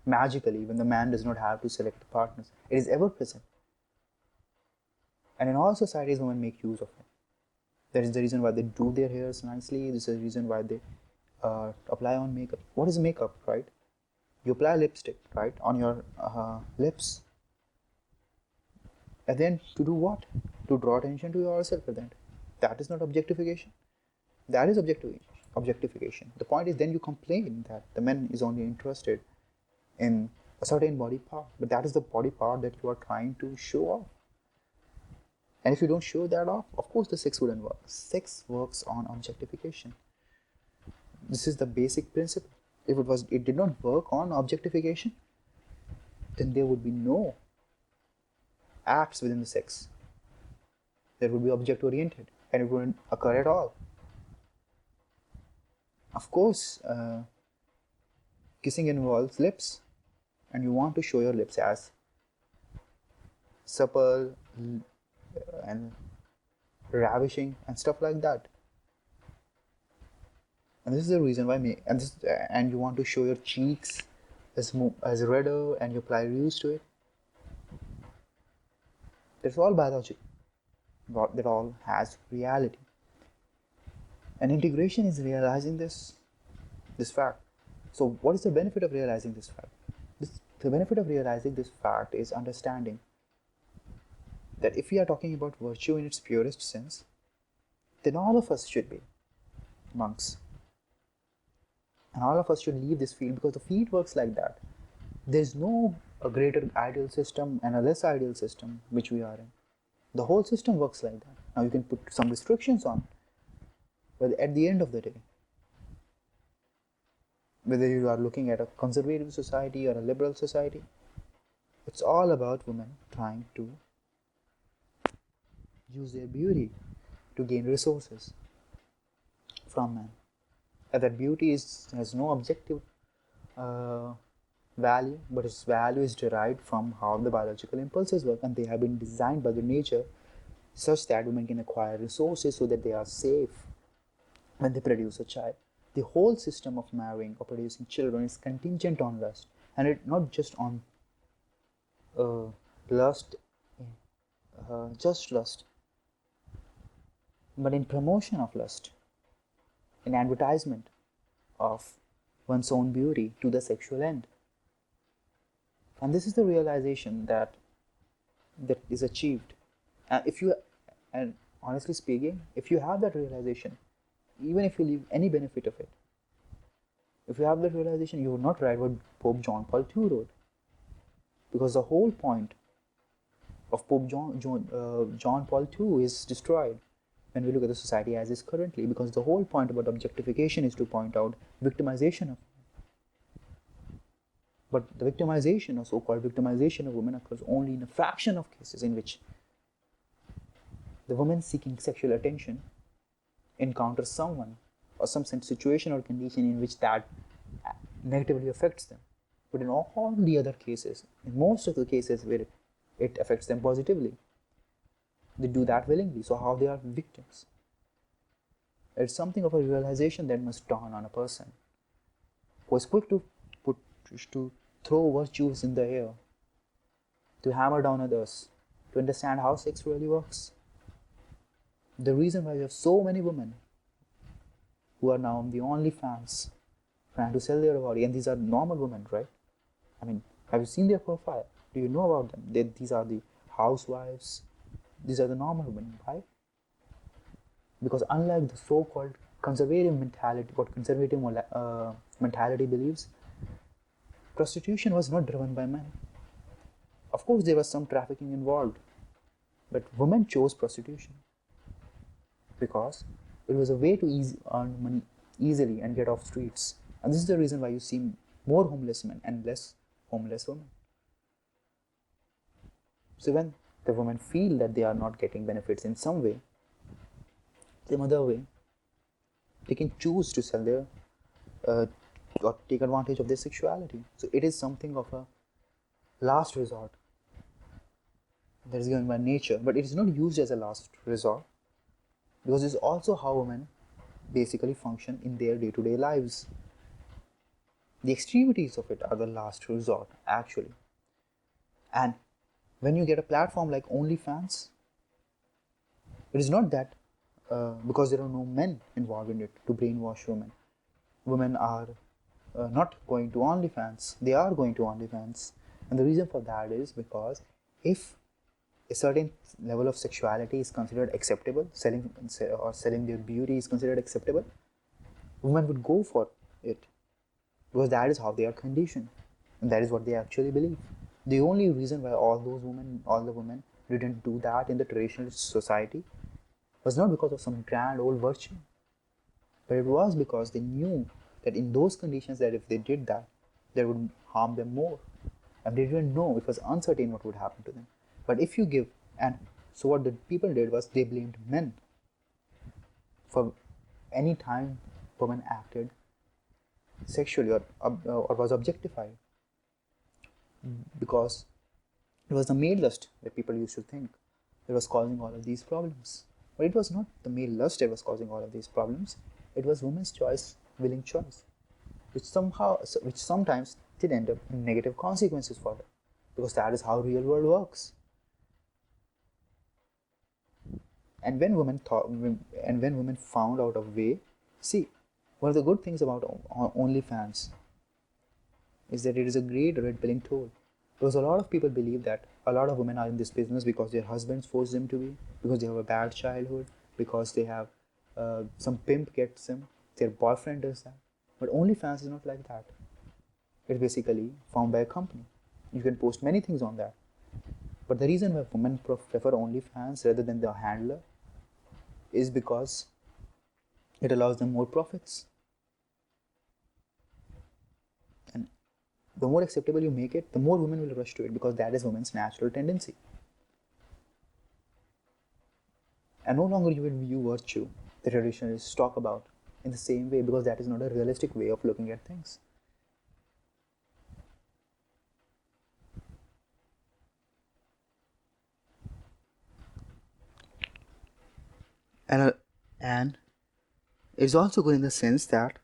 magically when the man does not have to select the partners. It is ever present. And in all societies, women make use of it. That is the reason why they do their hairs nicely. This is the reason why they apply on makeup. What is makeup, right? You apply lipstick, right, on your lips. And then to do what? To draw attention to yourself at the end. That is not objectification. That is objectification. The point is then you complain that the man is only interested in a certain body part. But that is the body part that you are trying to show off. And if you don't show that off, of course the sex wouldn't work. Sex works on objectification. This is the basic principle. If it did not work on objectification, then there would be no acts within the sex. There would be object oriented and it wouldn't occur at all. Of course, kissing involves lips, and you want to show your lips as supple and ravishing and stuff like that. And this is the reason why and you want to show your cheeks as redder and you apply hues to it. That's all biology. That all has reality. And integration is realizing this fact. So what is the benefit of realizing this fact? The benefit of realizing this fact is understanding that if we are talking about virtue in its purest sense, then all of us should be monks. And all of us should leave this field, because the field works like that. There's no a greater ideal system and a less ideal system which we are in. The whole system works like that. Now you can put some restrictions on, but at the end of the day, whether you are looking at a conservative society or a liberal society, it's all about women trying to use their beauty to gain resources from men. And that beauty has no objective value, but its value is derived from how the biological impulses work, and they have been designed by the nature such that women can acquire resources so that they are safe when they produce a child. The whole system of marrying or producing children is contingent on lust, and it not just on lust, just lust, but in promotion of lust, in advertisement of one's own beauty to the sexual end. And this is the realization that is achieved. And honestly speaking, if you have that realization, even if you leave any benefit of it, if you have that realization, you would not write what Pope John Paul II wrote. Because the whole point of Pope John Paul II is destroyed when we look at the society as is currently, because the whole point about objectification is to point out victimization of. But the victimization, or so-called victimization of women, occurs only in a fraction of cases in which the woman seeking sexual attention encounters someone or some situation or condition in which that negatively affects them. But in all the other cases, in most of the cases where it affects them positively, they do that willingly. So how they are victims? It's something of a realization that must dawn on a person who is quick to throw virtues in the air, to hammer down others, to understand how sex really works. The reason why we have so many women who are now on the OnlyFans trying to sell their body, and these are normal women, right? I mean, have you seen their profile? Do you know about them? These are the housewives. These are the normal women. Why? Because unlike the so-called conservative mentality, what conservative mentality believes, prostitution was not driven by men. Of course, there was some trafficking involved, but women chose prostitution because it was a way to earn money easily and get off streets. And this is the reason why you see more homeless men and less homeless women. So when the women feel that they are not getting benefits in some way, some other way, they can choose to sell their or take advantage of their sexuality. So it is something of a last resort that is given by nature, but it is not used as a last resort, because it's also how women basically function in their day-to-day lives. The extremities of it are the last resort, actually. And when you get a platform like OnlyFans, it is not that because there are no men involved in it to brainwash women. Women are not going to OnlyFans. They are going to OnlyFans. And the reason for that is because if a certain level of sexuality is considered acceptable, selling their beauty is considered acceptable, women would go for it, because that is how they are conditioned, and that is what they actually believe. The only reason why all the women didn't do that in the traditional society was not because of some grand old virtue, but it was because they knew that in those conditions that if they did that, that would harm them more. And they didn't know, it was uncertain what would happen to them. But if you give, and so what the people did was they blamed men for any time women acted sexually or was objectified, because it was the male lust that people used to think that was causing all of these problems. But it was not the male lust that was causing all of these problems. It was women's choice, willing choice, which sometimes did end up in negative consequences for them, because that is how real world works. And when women found out a way, see, one of the good things about OnlyFans is that it is a great red pilling tool. Because a lot of people believe that a lot of women are in this business because their husbands force them to be, because they have a bad childhood, because they have some pimp gets them, their boyfriend does that. But OnlyFans is not like that. It's basically found by a company. You can post many things on that. But the reason why women prefer OnlyFans rather than the handler is because it allows them more profits. And the more acceptable you make it, the more women will rush to it, because that is women's natural tendency. And no longer you will view virtue, the traditionalists talk about, in the same way, because that is not a realistic way of looking at things. And it's also good in the sense that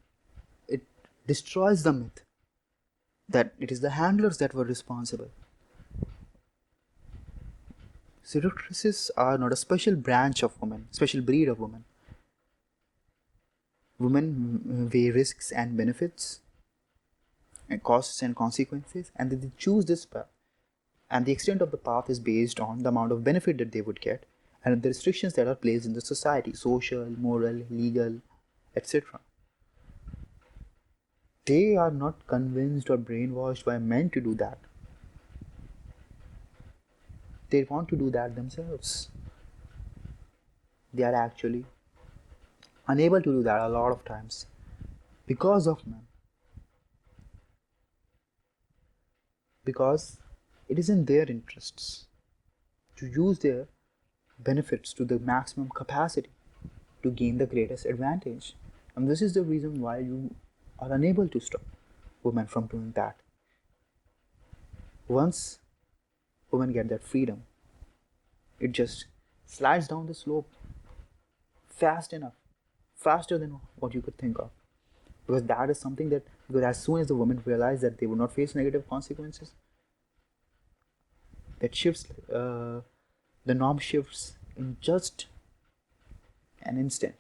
it destroys the myth that it is the handlers that were responsible. Seductresses are not a special branch of women, special breed of women. Women weigh risks and benefits, and costs and consequences, and they choose this path. And the extent of the path is based on the amount of benefit that they would get and the restrictions that are placed in the society, social, moral, legal, etc. They are not convinced or brainwashed by men to do that. They want to do that themselves. They are actually unable to do that a lot of times because of men. Because it is in their interests to use their benefits to the maximum capacity to gain the greatest advantage. And this is the reason why you are unable to stop women from doing that. Once women get that freedom, it just slides down the slope fast enough, faster than what you could think of. Because that is something that, because as soon as the women realize that they will not face negative consequences, that shifts, the norm shifts in just an instant.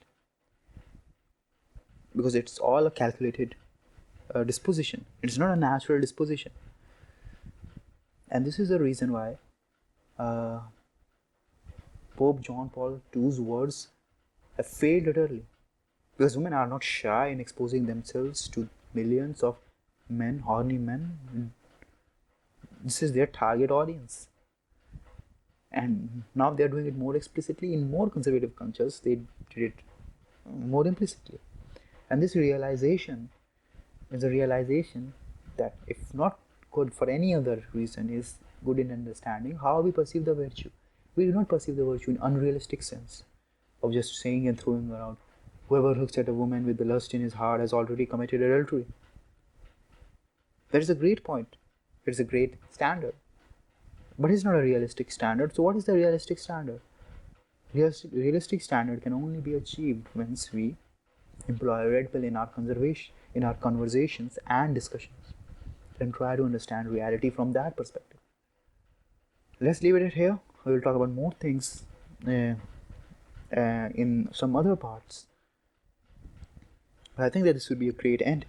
Because it's all a calculated disposition. It's not a natural disposition. And this is the reason why Pope John Paul II's words have failed utterly. Because women are not shy in exposing themselves to millions of men, horny men. This is their target audience. And now they're doing it more explicitly. In more conservative cultures, they did it more implicitly. And this realization is a realization that, if not good for any other reason, is good in understanding how we perceive the virtue. We do not perceive the virtue in unrealistic sense of just saying and throwing around, whoever looks at a woman with the lust in his heart has already committed adultery. That is a great point. It's a great standard. But it's not a realistic standard. So what is the realistic standard? Realistic standard can only be achieved once we employ a red pill in our conversations and discussions, and try to understand reality from that perspective. Let's leave it here. We will talk about more things in some other parts. But I think that this would be a great end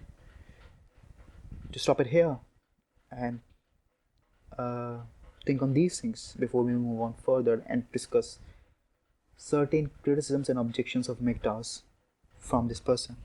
to stop it here and think on these things before we move on further and discuss certain criticisms and objections of MGTOWs from this person.